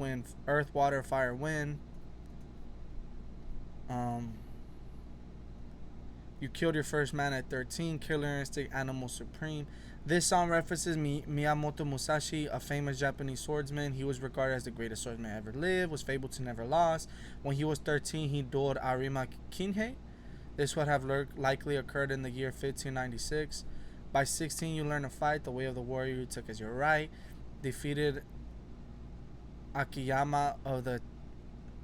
water, fire, wind. You killed your first man at 13. Killer instinct, animal supreme. This song references Miyamoto Musashi, a famous Japanese swordsman. He was regarded as the greatest swordsman ever lived, was fabled to never lost. When he was 13, he dueled Arima Kinhei. This would have likely occurred in the year 1596. By 16, you learn to fight, the way of the warrior you took as your right. Defeated Akiyama of the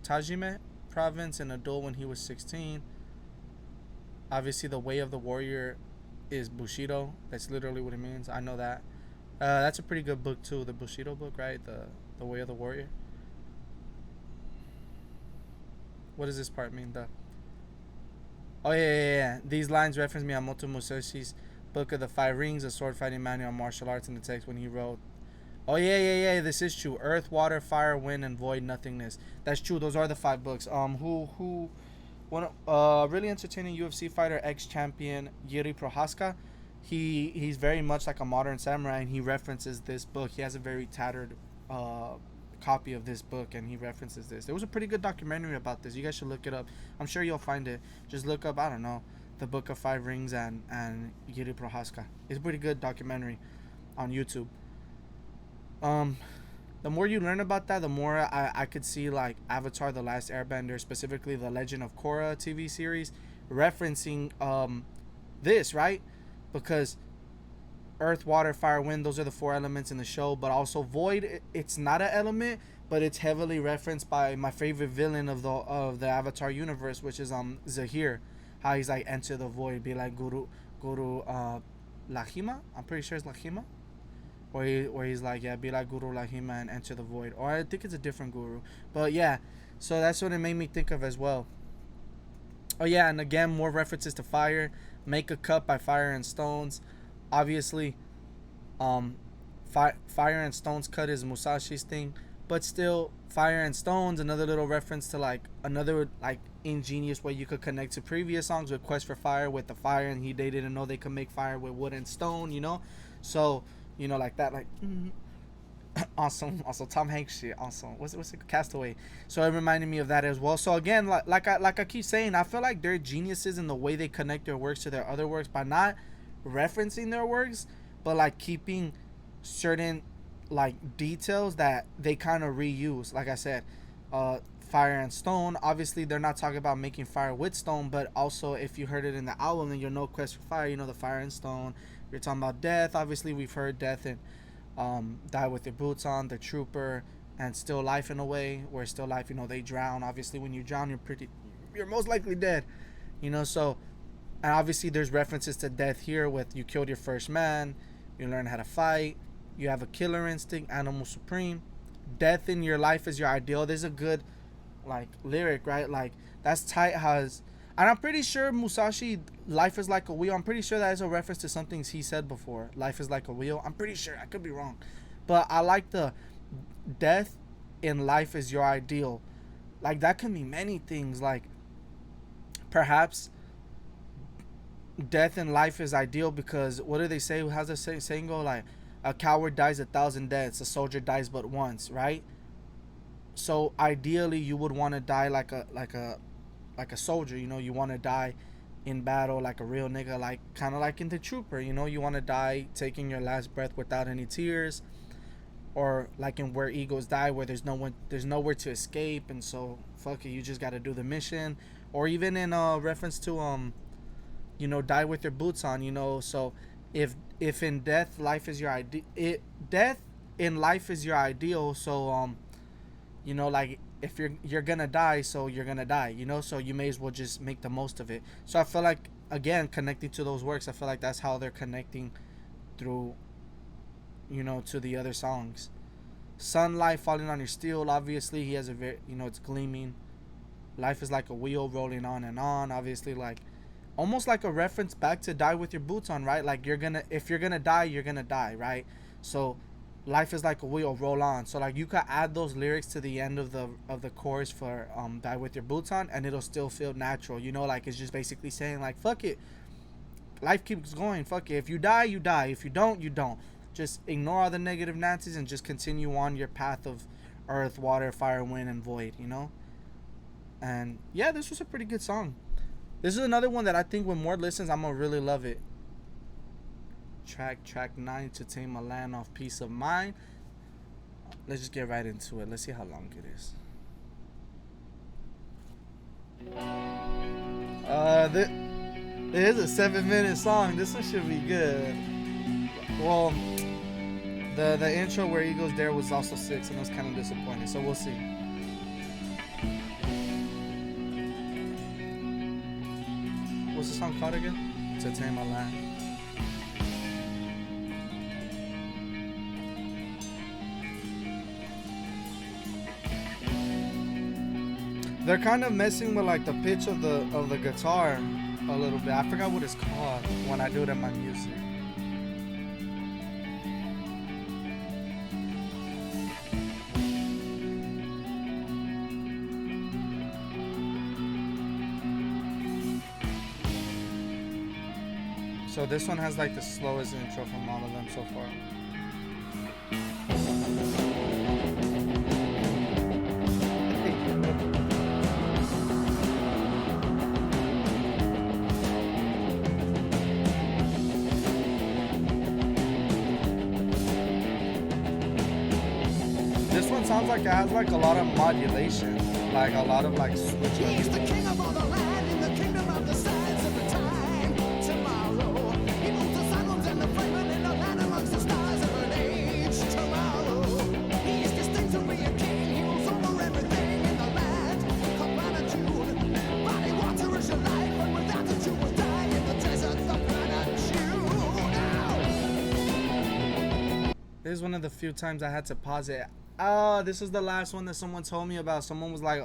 Tajime province in a duel when he was 16. Obviously, the way of the warrior is Bushido. That's literally what it means. I know that. That's a pretty good book too, the Bushido book, right? The way of the warrior. What does this part mean? Oh yeah. These lines reference Miyamoto Musashi's Book of the Five Rings, a sword fighting manual on martial arts in the text when he wrote. Oh yeah. This is true. Earth, water, fire, wind, and void, nothingness. That's true. Those are the 5 books. One really entertaining UFC fighter, ex-champion Yuri Prohaska. He's very much like a modern samurai, and he references this book. He has a very tattered copy of this book, and he references this. There was a pretty good documentary about this. You guys should look it up. I'm sure you'll find it. Just look up, I don't know, the Book of Five Rings and Yuri Prohaska. It's a pretty good documentary on YouTube. The more you learn about that, the more I could see like Avatar: The Last Airbender, specifically the Legend of Korra TV series, referencing this, right? Because earth, water, fire, wind, those are the 4 elements in the show, but also void, it's not an element, but it's heavily referenced by my favorite villain of the Avatar universe, which is Zahir. How he's like, enter the void, be like Guru Lahima. I'm pretty sure it's Lahima. Where he's like, yeah, be like Guru Lahima and enter the void. Or I think it's a different guru. But yeah, so that's what it made me think of as well. Oh yeah, and again, more references to fire. Make a cup by Fire and Stones. Obviously, Fire and Stones cut is Musashi's thing. But still, Fire and Stones, another little reference to like another like ingenious way you could connect to previous songs with Quest for Fire with the fire, and they didn't know they could make fire with wood and stone, you know? So, you know, like that, like awesome. Also Tom Hanks shit, awesome. What's it, Castaway? So it reminded me of that as well. So again, like I keep saying, I feel like they're geniuses in the way they connect their works to their other works by not referencing their works, but like keeping certain like details that they kind of reuse. Like I said, fire and stone, obviously they're not talking about making fire with stone, but also if you heard it in the album, then you'll know Quest for Fire, you know, the fire and stone. You're talking about death, obviously we've heard death in Die With Your Boots On, The Trooper, and Still Life in a way, where Still Life, you know, they drown. Obviously when you drown, you're most likely dead, you know. So, and obviously there's references to death here with you killed your first man, you learn how to fight, you have a killer instinct, animal supreme. Death in your life is your ideal. There's a good like lyric, right? Like that's tight. And I'm pretty sure Musashi, life is like a wheel. I'm pretty sure that is a reference to something he said before. Life is like a wheel. I'm pretty sure. I could be wrong, but I like the death in life is your ideal. Like that can mean many things. Like perhaps death in life is ideal because what do they say? How's the saying go? Like, a coward dies 1,000 deaths, a soldier dies but once, right? So ideally, you would want to die like a soldier. You know, you want to die in battle like a real nigga, like kind of like in the Trooper. You know, you want to die taking your last breath without any tears, or like in Where Eagles Die, where there's nowhere to escape, and so fuck it, you just got to do the mission. Or even in reference to you know, die with your boots on. You know, so if in death life is your death in life is your ideal. So you know, like if you're gonna die, so you're gonna die, you know, so you may as well just make the most of it. So I feel like, again, connecting to those works, I feel like that's how they're connecting through, you know, to the other songs. Sunlight falling on your steel, obviously he has a very, you know, it's gleaming. Life is like a wheel rolling on and on, obviously, like almost like a reference back to Die With Your Boots On, right? Like if you're gonna die, you're gonna die, right? So life is like a wheel, roll on. So like you could add those lyrics to the end of the chorus for Die With Your Boots On, and it'll still feel natural, you know. Like it's just basically saying like, fuck it, life keeps going, fuck it, if you die, you die, if you don't, you don't. Just ignore all the negative Nancy's and just continue on your path of earth, water, fire, wind, and void, you know. And yeah, this was a pretty good song. This is another one that I think with more listens, I'm gonna really love it. Track 9, To Tame a Land Off Peace of Mind. Let's just get right into it. Let's see how long it is. It is a 7-minute song. This one should be good. Well, the intro Where Eagles Dare was also 6, and it was kind of disappointing. So we'll see. What's the song called again? To Tame a Land. They're kind of messing with like the pitch of the guitar a little bit. I forgot what it's called when I do it in my music. So this one has like the slowest intro from all of them so far. This one sounds like it has like a lot of modulation, like a lot of like switching. He's the king of all the land in the kingdom of the sands of the time. Tomorrow, he moves the silence and the flaming in the land amongst the stars of an age. Tomorrow, he is distinct to be a king. He rules over everything in the land. Complanitude, body water is your life, but without it you will die in the desert of planitude. Now. This is one of the few times I had to pause it. This is the last one that someone told me about. Someone was like,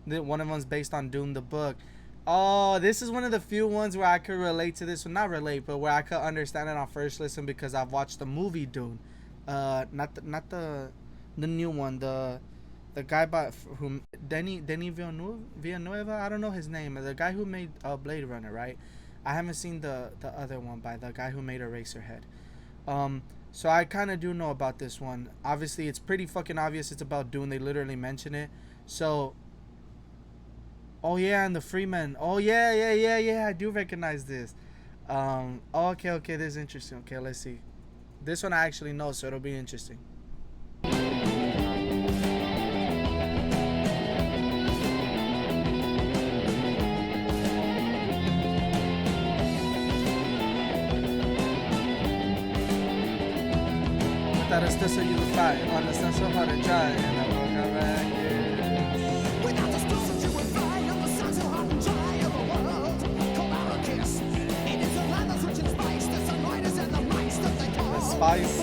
one of them's based on Dune the book. Oh, this is one of the few ones where I could relate to this one. Not relate, but where I could understand it on first listen because I've watched the movie Dune. Not the new one. The guy who Denis Villeneuve. I don't know his name. The guy who made Blade Runner, right? I haven't seen the other one by the guy who made Eraserhead. So I kind of do know about this one. Obviously, it's pretty fucking obvious it's about Dune. They literally mention it. So, oh yeah, and the Freeman. Oh yeah. I do recognize this. Okay, this is interesting. Okay, let's see. This one I actually know, so it'll be interesting. That is this so you would fight, understand so hard to try, and I will come back, yeah. Without the stars you will fly on the sun so hot and dry of the world. Call out a kiss. It is a land that's rich in spice. The sunlight is in the mice that they call The spice.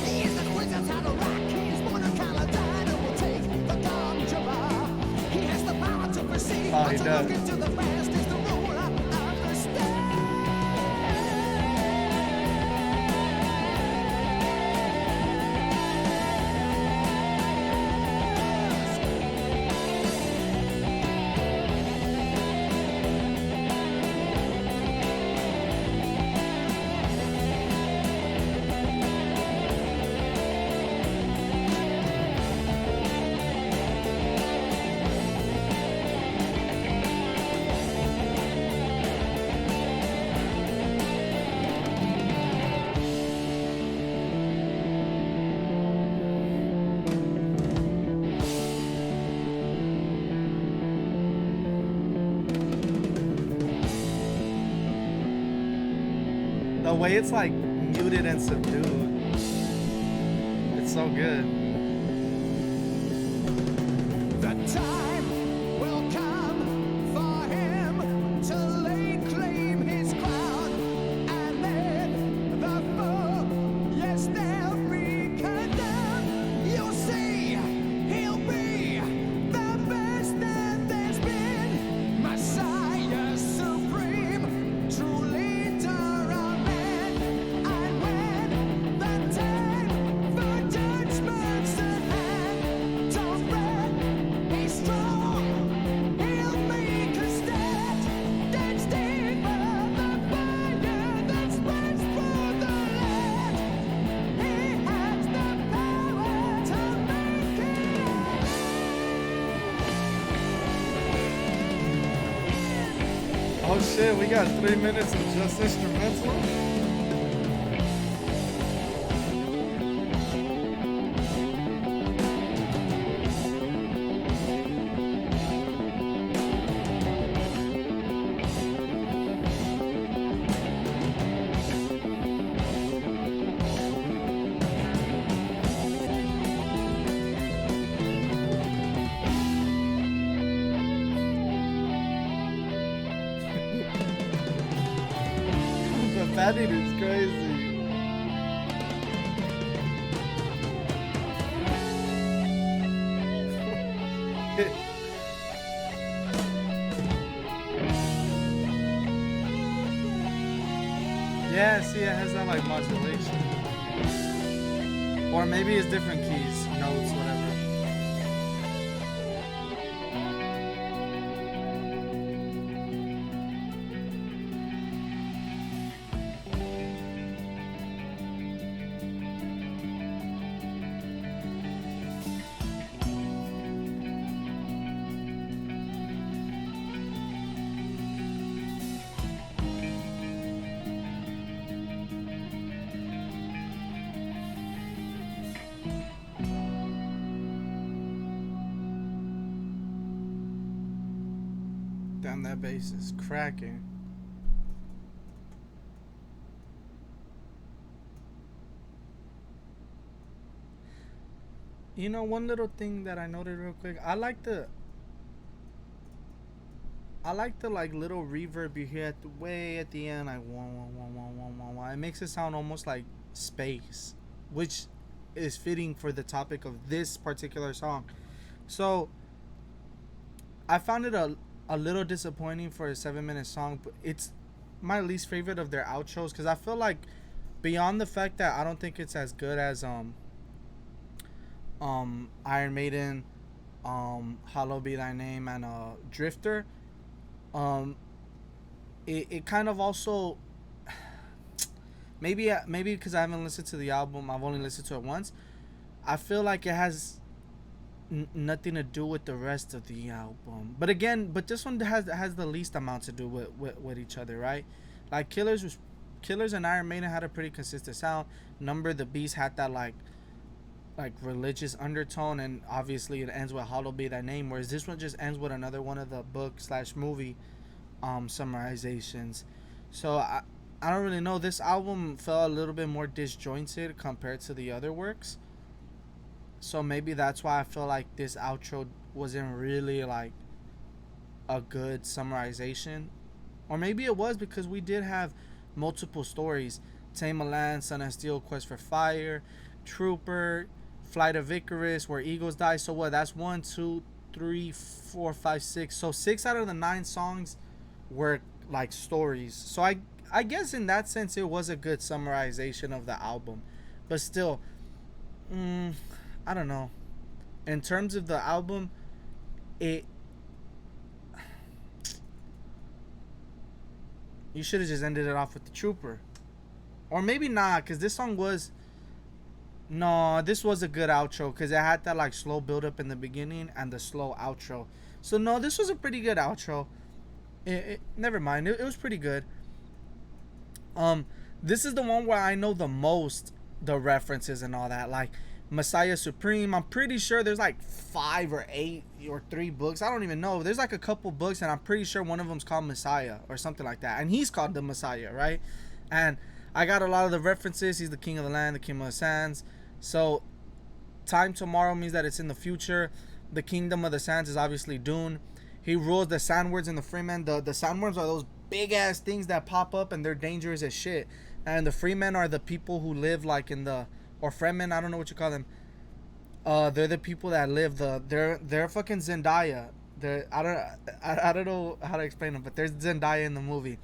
He is the queen that's had a rock. He is born in Caledon and will take the ganja. He has the power to perceive. Oh, he but to does. look into the past is the ruler of the state. way it's like muted and subdued, it's so good. The time will come for him to lay claim his crown, and then the foe, yes, they'll be condemned. You'll see, he'll be the best that there's been, Messiah supreme, true leader of men. And when the time for judgment's at hand, don't fret, he's strong, he'll make a stand. That's deeper the fire that spreads through the land. He has the power to make it end. Oh shit, we got 3 minutes of just instrumental. The batting is crazy. Yeah, see, it has that like modulation. Or maybe it's different keys, notes, whatever. Damn, that bass is cracking. You know, one little thing that I noted real quick, I like the like little reverb you hear at the way at the end, like wah, wah, wah, wah, wah, wah, wah. It makes it sound almost like space, which is fitting for the topic of this particular song. So I found it a little disappointing for a 7-minute song, but it's my least favorite of their outros because I feel like beyond the fact that I don't think it's as good as Iron Maiden, Hallowed Be Thy Name, and Drifter, it kind of also maybe because I haven't listened to the album, I've only listened to it once. I feel like it has nothing to do with the rest of the album, but this one has the least amount to do with each other, right? Like Killers and Iron Maiden had a pretty consistent sound. Number the Beast had that like religious undertone, and obviously it ends with Hallowed Be Thy Name, whereas this one just ends with another one of the book/movie summarizations. So I don't really know, this album felt a little bit more disjointed compared to the other works. So maybe that's why I feel like this outro wasn't really like a good summarization. Or maybe it was, because we did have multiple stories. Tame Land, Son of Steel, Quest for Fire, Trooper, Flight of Icarus, Where Eagles Die. So what? That's 1, 2, 3, 4, 5, 6. So 6 out of the 9 songs were like stories. So I guess in that sense it was a good summarization of the album. But still, I don't know. In terms of the album, you should have just ended it off with the Trooper. Or maybe not, because this song was... No, this was a good outro, because it had that like slow build up in the beginning and the slow outro. So no, this was a pretty good outro. Never mind, it was pretty good. This is the one where I know the most the references and all that. Like Messiah Supreme, I'm pretty sure there's like 5 or 8 or 3 books. I don't even know. There's like a couple books, and I'm pretty sure one of them's called Messiah or something like that. And he's called the Messiah, right? And I got a lot of the references. He's the king of the land, the king of the sands. So time tomorrow means that it's in the future. The kingdom of the sands is obviously Dune. He rules the sandworms and the freemen. The sandworms are those big ass things that pop up and they're dangerous as shit. And the freemen are the people who live like in the, or fremen, I don't know what you call them. They're the people that live they're fucking Zendaya. I don't know how to explain them, but there's Zendaya in the movie.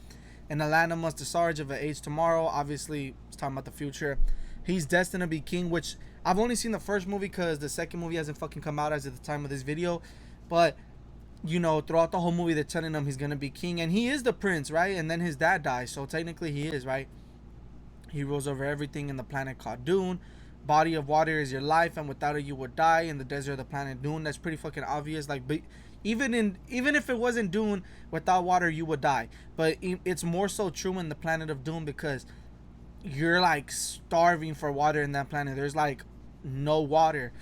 And the land amongst the Sarge of an age tomorrow. Obviously, it's talking about the future. He's destined to be king, which I've only seen the first movie because the second movie hasn't fucking come out as of the time of this video. But you know, throughout the whole movie, they're telling him he's gonna be king, and he is the prince, right? And then his dad dies, so technically he is, right? He rules over everything in the planet called Dune. Body of water is your life, and without it you would die. In the desert of the planet Dune, that's pretty fucking obvious. Like, but even if it wasn't Dune, without water you would die. But it's more so true in the planet of Dune because you're like starving for water in that planet. There's like no water.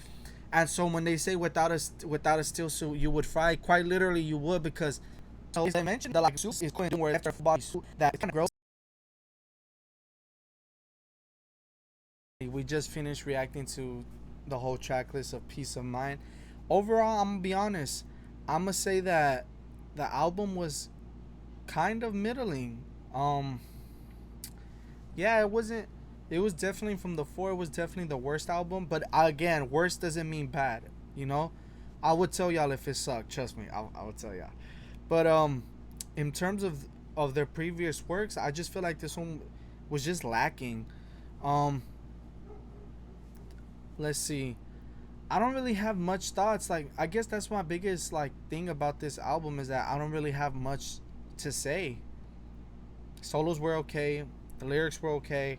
And so when they say without a steel suit you would fry, quite literally you would, because so they mentioned that like suit is going to where after full body suit that kind of gross. We just finished reacting to the whole track list of Peace of Mind. Overall, I'm gonna be honest. I'm gonna say that the album was kind of middling. Yeah, it wasn't. It was definitely from the four. It was definitely the worst album. But again, worst doesn't mean bad. You know, I would tell y'all if it sucked. Trust me, I would tell y'all. But in terms of their previous works, I just feel like this one was just lacking. Let's see. I don't really have much thoughts. Like, I guess that's my biggest like thing about this album is that I don't really have much to say. Solos were okay. The lyrics were okay.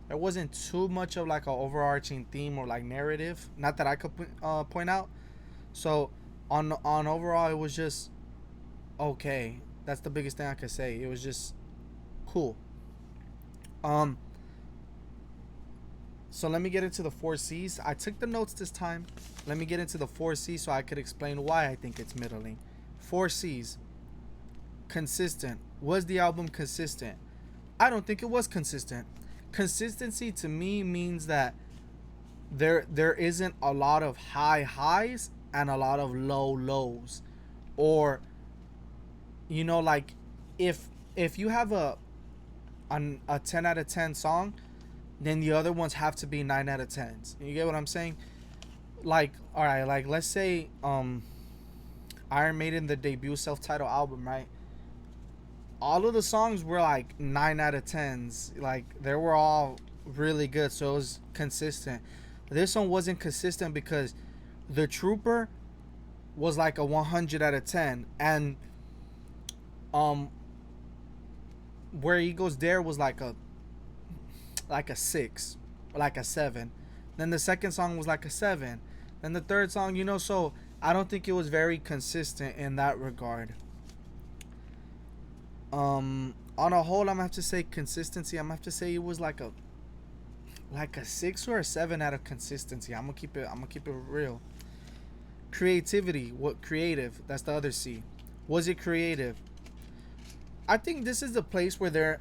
There wasn't too much of like an overarching theme or like narrative. Not that I could point out. So on overall, it was just okay. That's the biggest thing I could say. It was just cool. So let me get into the 4Cs. I took the notes this time. Let me get into the 4Cs so I could explain why I think it's middling. 4Cs. Consistent. Was the album consistent? I don't think it was consistent. Consistency to me means that there isn't a lot of high highs and a lot of low lows. Or, you know, like if you have a 10 out of 10 song, then the other ones have to be 9 out of 10s. You get what I'm saying? Like, all right, like let's say Iron Maiden, the debut self-titled album, right? All of the songs were like 9 out of 10s. Like, they were all really good, so it was consistent. This one wasn't consistent because The Trooper was like a 100 out of 10, and Where Eagles Dare was like a 6 or like a 7. Then the second song was like a 7. Then the third song, you know, so I don't think it was very consistent in that regard. On a whole, I'm gonna have to say consistency. I'm gonna have to say it was like a 6 or a 7 out of consistency. I'm gonna keep it real. Creativity, what creative? That's the other C. Was it creative? I think this is the place where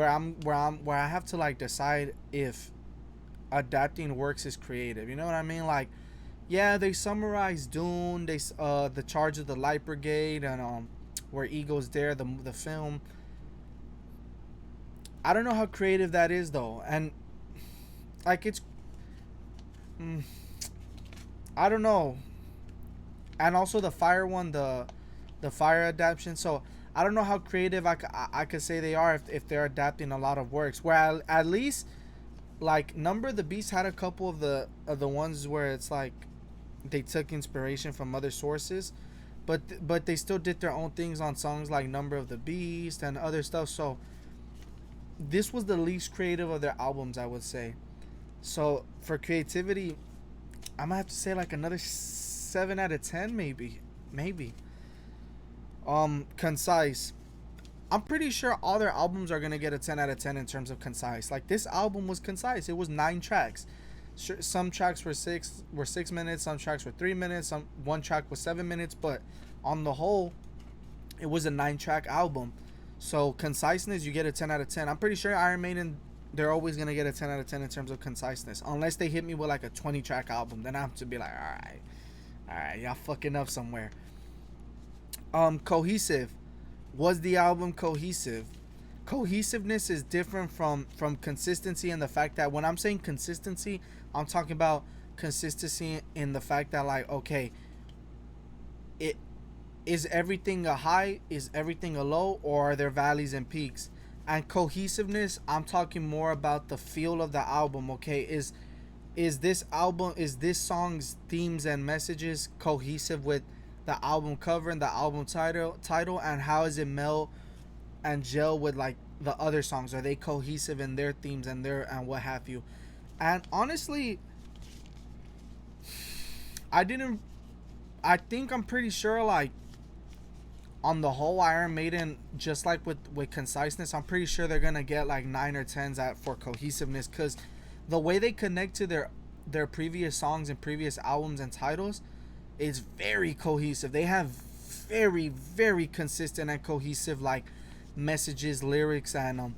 I have to like decide if adapting works is creative. You know what I mean? Like, yeah, they summarized Dune, the Charge of the Light Brigade, and Where Eagles Dare, the film. I don't know how creative that is though, and like it's, I don't know. And also the Fire one, the Fire adaptation. So I don't know how creative I could say they are if they're adapting a lot of works. Where at least like Number of the Beast had a couple of the ones where it's like they took inspiration from other sources, but they still did their own things on songs like Number of the Beast and other stuff. So this was the least creative of their albums, I would say. So for creativity, I'm gonna have to say like another 7 out of 10, maybe. Concise. I'm pretty sure all their albums are gonna get a 10 out of 10 in terms of concise. Like, this album was concise. It was 9 tracks. Some tracks were 6 minutes. Some tracks were 3 minutes. One track was 7 minutes. But on the whole, it was a 9-track album. So conciseness, you get a 10 out of 10. I'm pretty sure Iron Maiden they're always gonna get a 10 out of 10 in terms of conciseness, unless they hit me with like a 20 track album. Then I have to be like, all right, y'all fucking up somewhere. Cohesive. Was the album cohesive? Cohesiveness is different from consistency, and the fact that when I'm saying consistency, I'm talking about consistency in the fact that, like, okay, it is everything a high, is everything a low, or are there valleys and peaks? And cohesiveness, I'm talking more about the feel of the album. Okay, is this album, is this song's themes and messages cohesive with the album cover and the album title, and how is it meld and gel with like the other songs? Are they cohesive in their themes and their and what have you? And honestly, I think I'm pretty sure, like, on the whole, Iron Maiden, just like with conciseness, I'm pretty sure they're gonna get like 9 or 10s at for cohesiveness, because the way they connect to their previous songs and previous albums and titles is very cohesive. They have very consistent and cohesive, like, messages, lyrics, and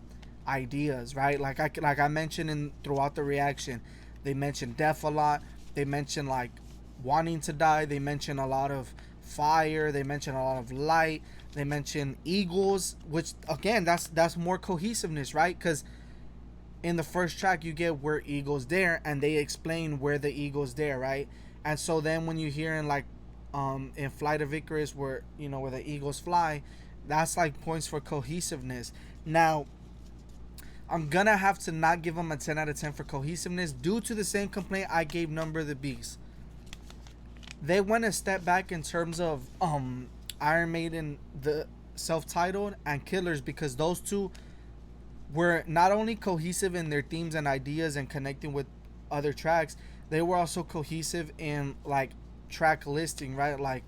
ideas, right? Like I mentioned in throughout the reaction, they mention death a lot. They mention like wanting to die. They mention a lot of fire. They mention a lot of light. They mention eagles, which again, that's more cohesiveness, right? Because in the first track you get where eagles there, and they explain where the eagles there, right? And so then when you hear in like in Flight of Icarus, where where the eagles fly, that's like points for cohesiveness. Now, I'm gonna have to not give them a 10 out of 10 for cohesiveness due to the same complaint I gave Number of the Beast. They went a step back in terms of Iron Maiden, the self-titled, and Killers, because those two were not only cohesive in their themes and ideas and connecting with other tracks, they were also cohesive in like track listing, right? Like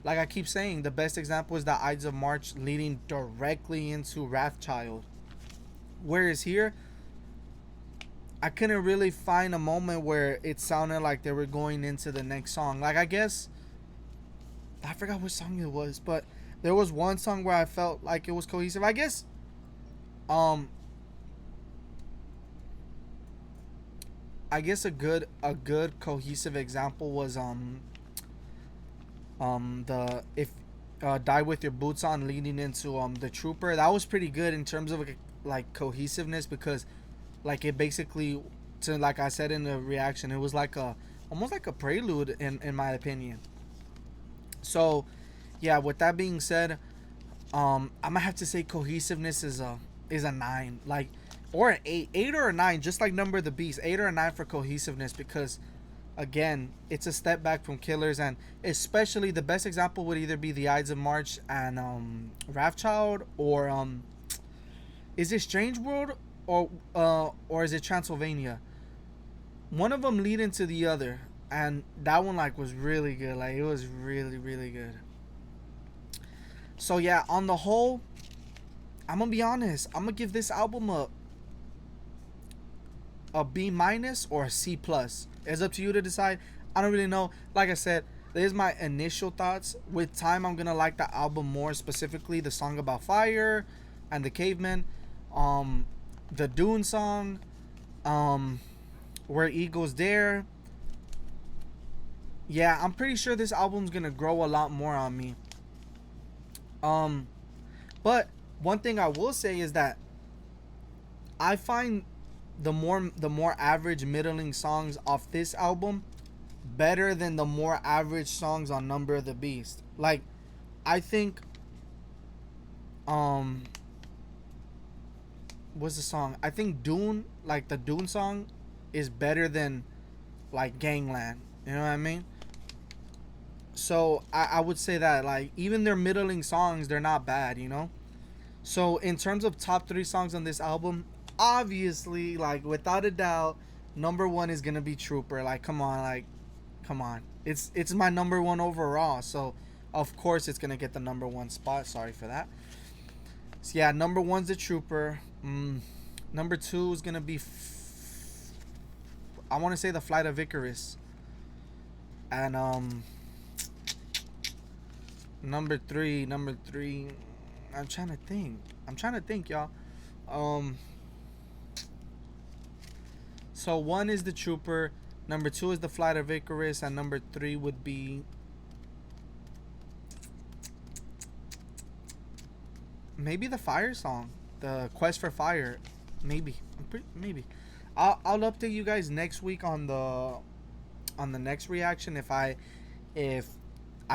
I keep saying, the best example is the Ides of March leading directly into Wrathchild. Whereas here, I couldn't really find a moment where it sounded like they were going into the next song. Like, I guess I forgot which song it was, but there was one song where I felt like it was cohesive. I guess a good cohesive example was the if Die With Your Boots On leading into the Trooper. That was pretty good in terms of like cohesiveness, because like it basically, to like I said in the reaction, it was like almost like a prelude in my opinion. So yeah, with that being said, I'm gonna have to say cohesiveness is a 9, like, or an 8 or a 9, just like Number of the Beast, 8 or a 9 for cohesiveness, because again, it's a step back from Killers, and especially the best example would either be the Ides of March and Wrathchild, or is it Strange World, or is it Transylvania? One of them lead into the other, and that one like was really good. Like, it was really good. So yeah, on the whole, I'm gonna be honest, I'm gonna give this album a B minus or a C plus. It's up to you to decide. I don't really know. Like I said, there's my initial thoughts. With time, I'm gonna like the album more, specifically the song about fire and the cavemen, the Dune song, Where Eagles Dare. Yeah, I'm pretty sure this album's gonna grow a lot more on me. But one thing I will say is that I find the more average middling songs off this album better than the more average songs on Number of the Beast. Like, I think what's the song? I think Dune, like the Dune song, is better than like Gangland. You know what I mean? So I would say that, like, even their middling songs, they're not bad, So in terms of top 3 songs on this album, obviously, like, without a doubt, number 1 is gonna be Trooper. Like, come on. It's my number 1 overall, so of course it's gonna get the number 1 spot. Sorry for that. So yeah, number 1's the Trooper. Number 2 is gonna be I want to say the Flight of Icarus, and number three. I'm trying to think, y'all. So 1 is the Trooper, number 2 is the Flight of Icarus, and number 3 would be maybe the Fire song, the Quest for Fire. Maybe, maybe. I'll update you guys next week on the next reaction if I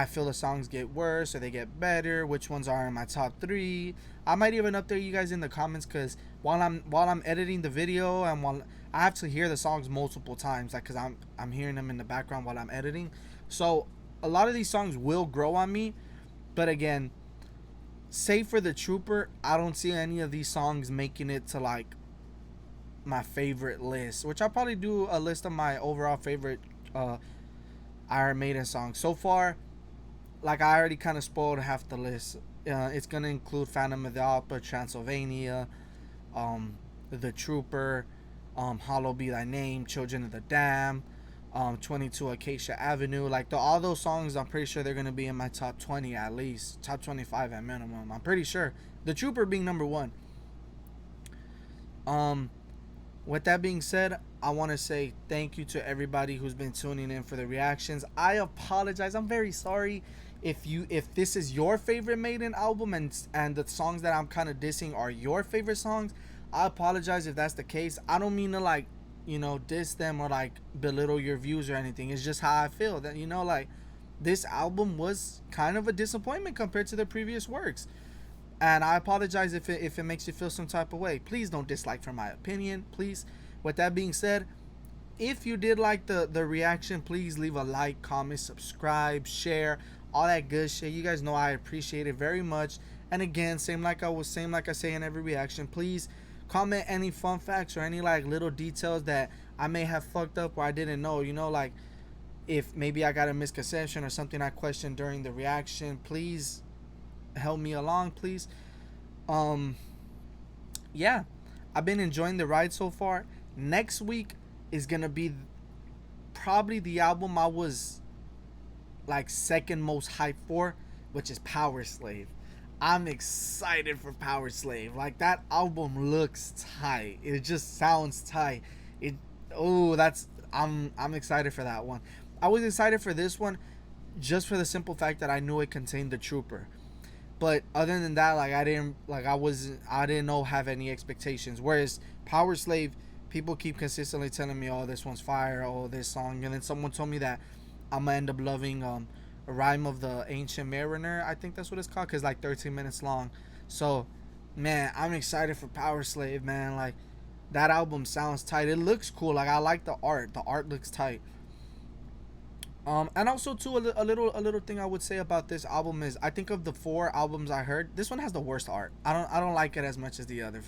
feel the songs get worse or they get better, which ones are in my top 3. I might even update you guys in the comments, because while I'm editing the video and while I have to hear the songs multiple times, like, because I'm hearing them in the background while I'm editing, so a lot of these songs will grow on me. But again, save for the Trooper, I don't see any of these songs making it to like my favorite list, which I'll probably do a list of my overall favorite Iron Maiden songs so far. Like, I already kind of spoiled half the list. It's gonna include Phantom of the Opera, Transylvania, the Trooper, Hallowed Be Thy Name, Children of the Dam, 22 Acacia Avenue. Like, all those songs, I'm pretty sure they're gonna be in my top 20 at least, top 25 at minimum. I'm pretty sure. The Trooper being number 1. With that being said, I want to say thank you to everybody who's been tuning in for the reactions. I apologize. I'm very sorry if this is your favorite Maiden album and the songs that I'm kind of dissing are your favorite songs. I apologize if that's the case. I don't mean to, like, diss them or like belittle your views or anything. It's just how I feel, that like, this album was kind of a disappointment compared to the previous works. And I apologize if it makes you feel some type of way. Please don't dislike for my opinion, please. With that being said, if you did like the reaction, please leave a like, comment, subscribe, share, all that good shit. You guys know I appreciate it very much. And again, same like I say in every reaction, please comment any fun facts or any like little details that I may have fucked up or I didn't know. Like, if maybe I got a misconception or something I questioned during the reaction, please help me along, please. Yeah, I've been enjoying the ride so far. Next week is gonna be probably the album I was like second most hyped for, which is Power Slave. I'm excited for Power Slave. Like, that album looks tight. It just sounds tight. I'm excited for that one. I was excited for this one just for the simple fact that I knew it contained the Trooper. But other than that, like, I didn't have any expectations. Whereas Power Slave, people keep consistently telling me, oh, this one's fire, oh, this song. And then someone told me that I'm gonna end up loving A Rhyme of the Ancient Mariner. I think that's what it's called, because like 13 minutes long. So, man, I'm excited for Power Slave, man. Like, that album sounds tight. It looks cool. Like, I like the art. The art looks tight. And also too, a little thing I would say about this album is, I think of the 4 albums I heard, this one has the worst art. I don't like it as much as the other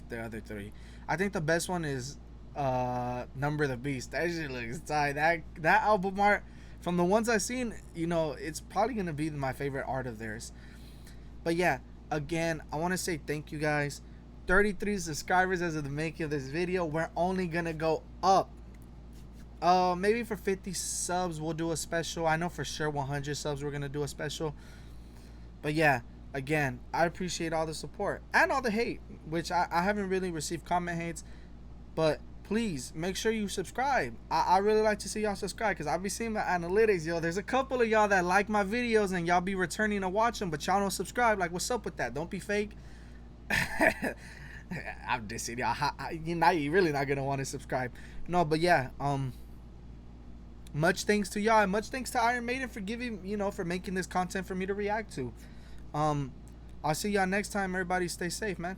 3. I think the best one is Number of the Beast. That shit looks tight. That album art, from the ones I've seen, it's probably gonna be my favorite art of theirs. But yeah, again, I want to say thank you guys. 33 subscribers as of the making of this video. We're only gonna go up. Maybe for 50 subs we'll do a special. I know for sure 100 subs we're gonna do a special. But yeah, again, I appreciate all the support and all the hate, which I haven't really received comment hates. But please make sure you subscribe. I really like to see y'all subscribe, because I'll be seeing my analytics, yo. There's a couple of y'all that like my videos and y'all be returning to watch them, but y'all don't subscribe. Like, what's up with that? Don't be fake. I'm dissing y'all. You're really not gonna want to subscribe. No, but yeah, much thanks to y'all, and much thanks to Iron Maiden for for making this content for me to react to. I'll see y'all next time. Everybody stay safe, man.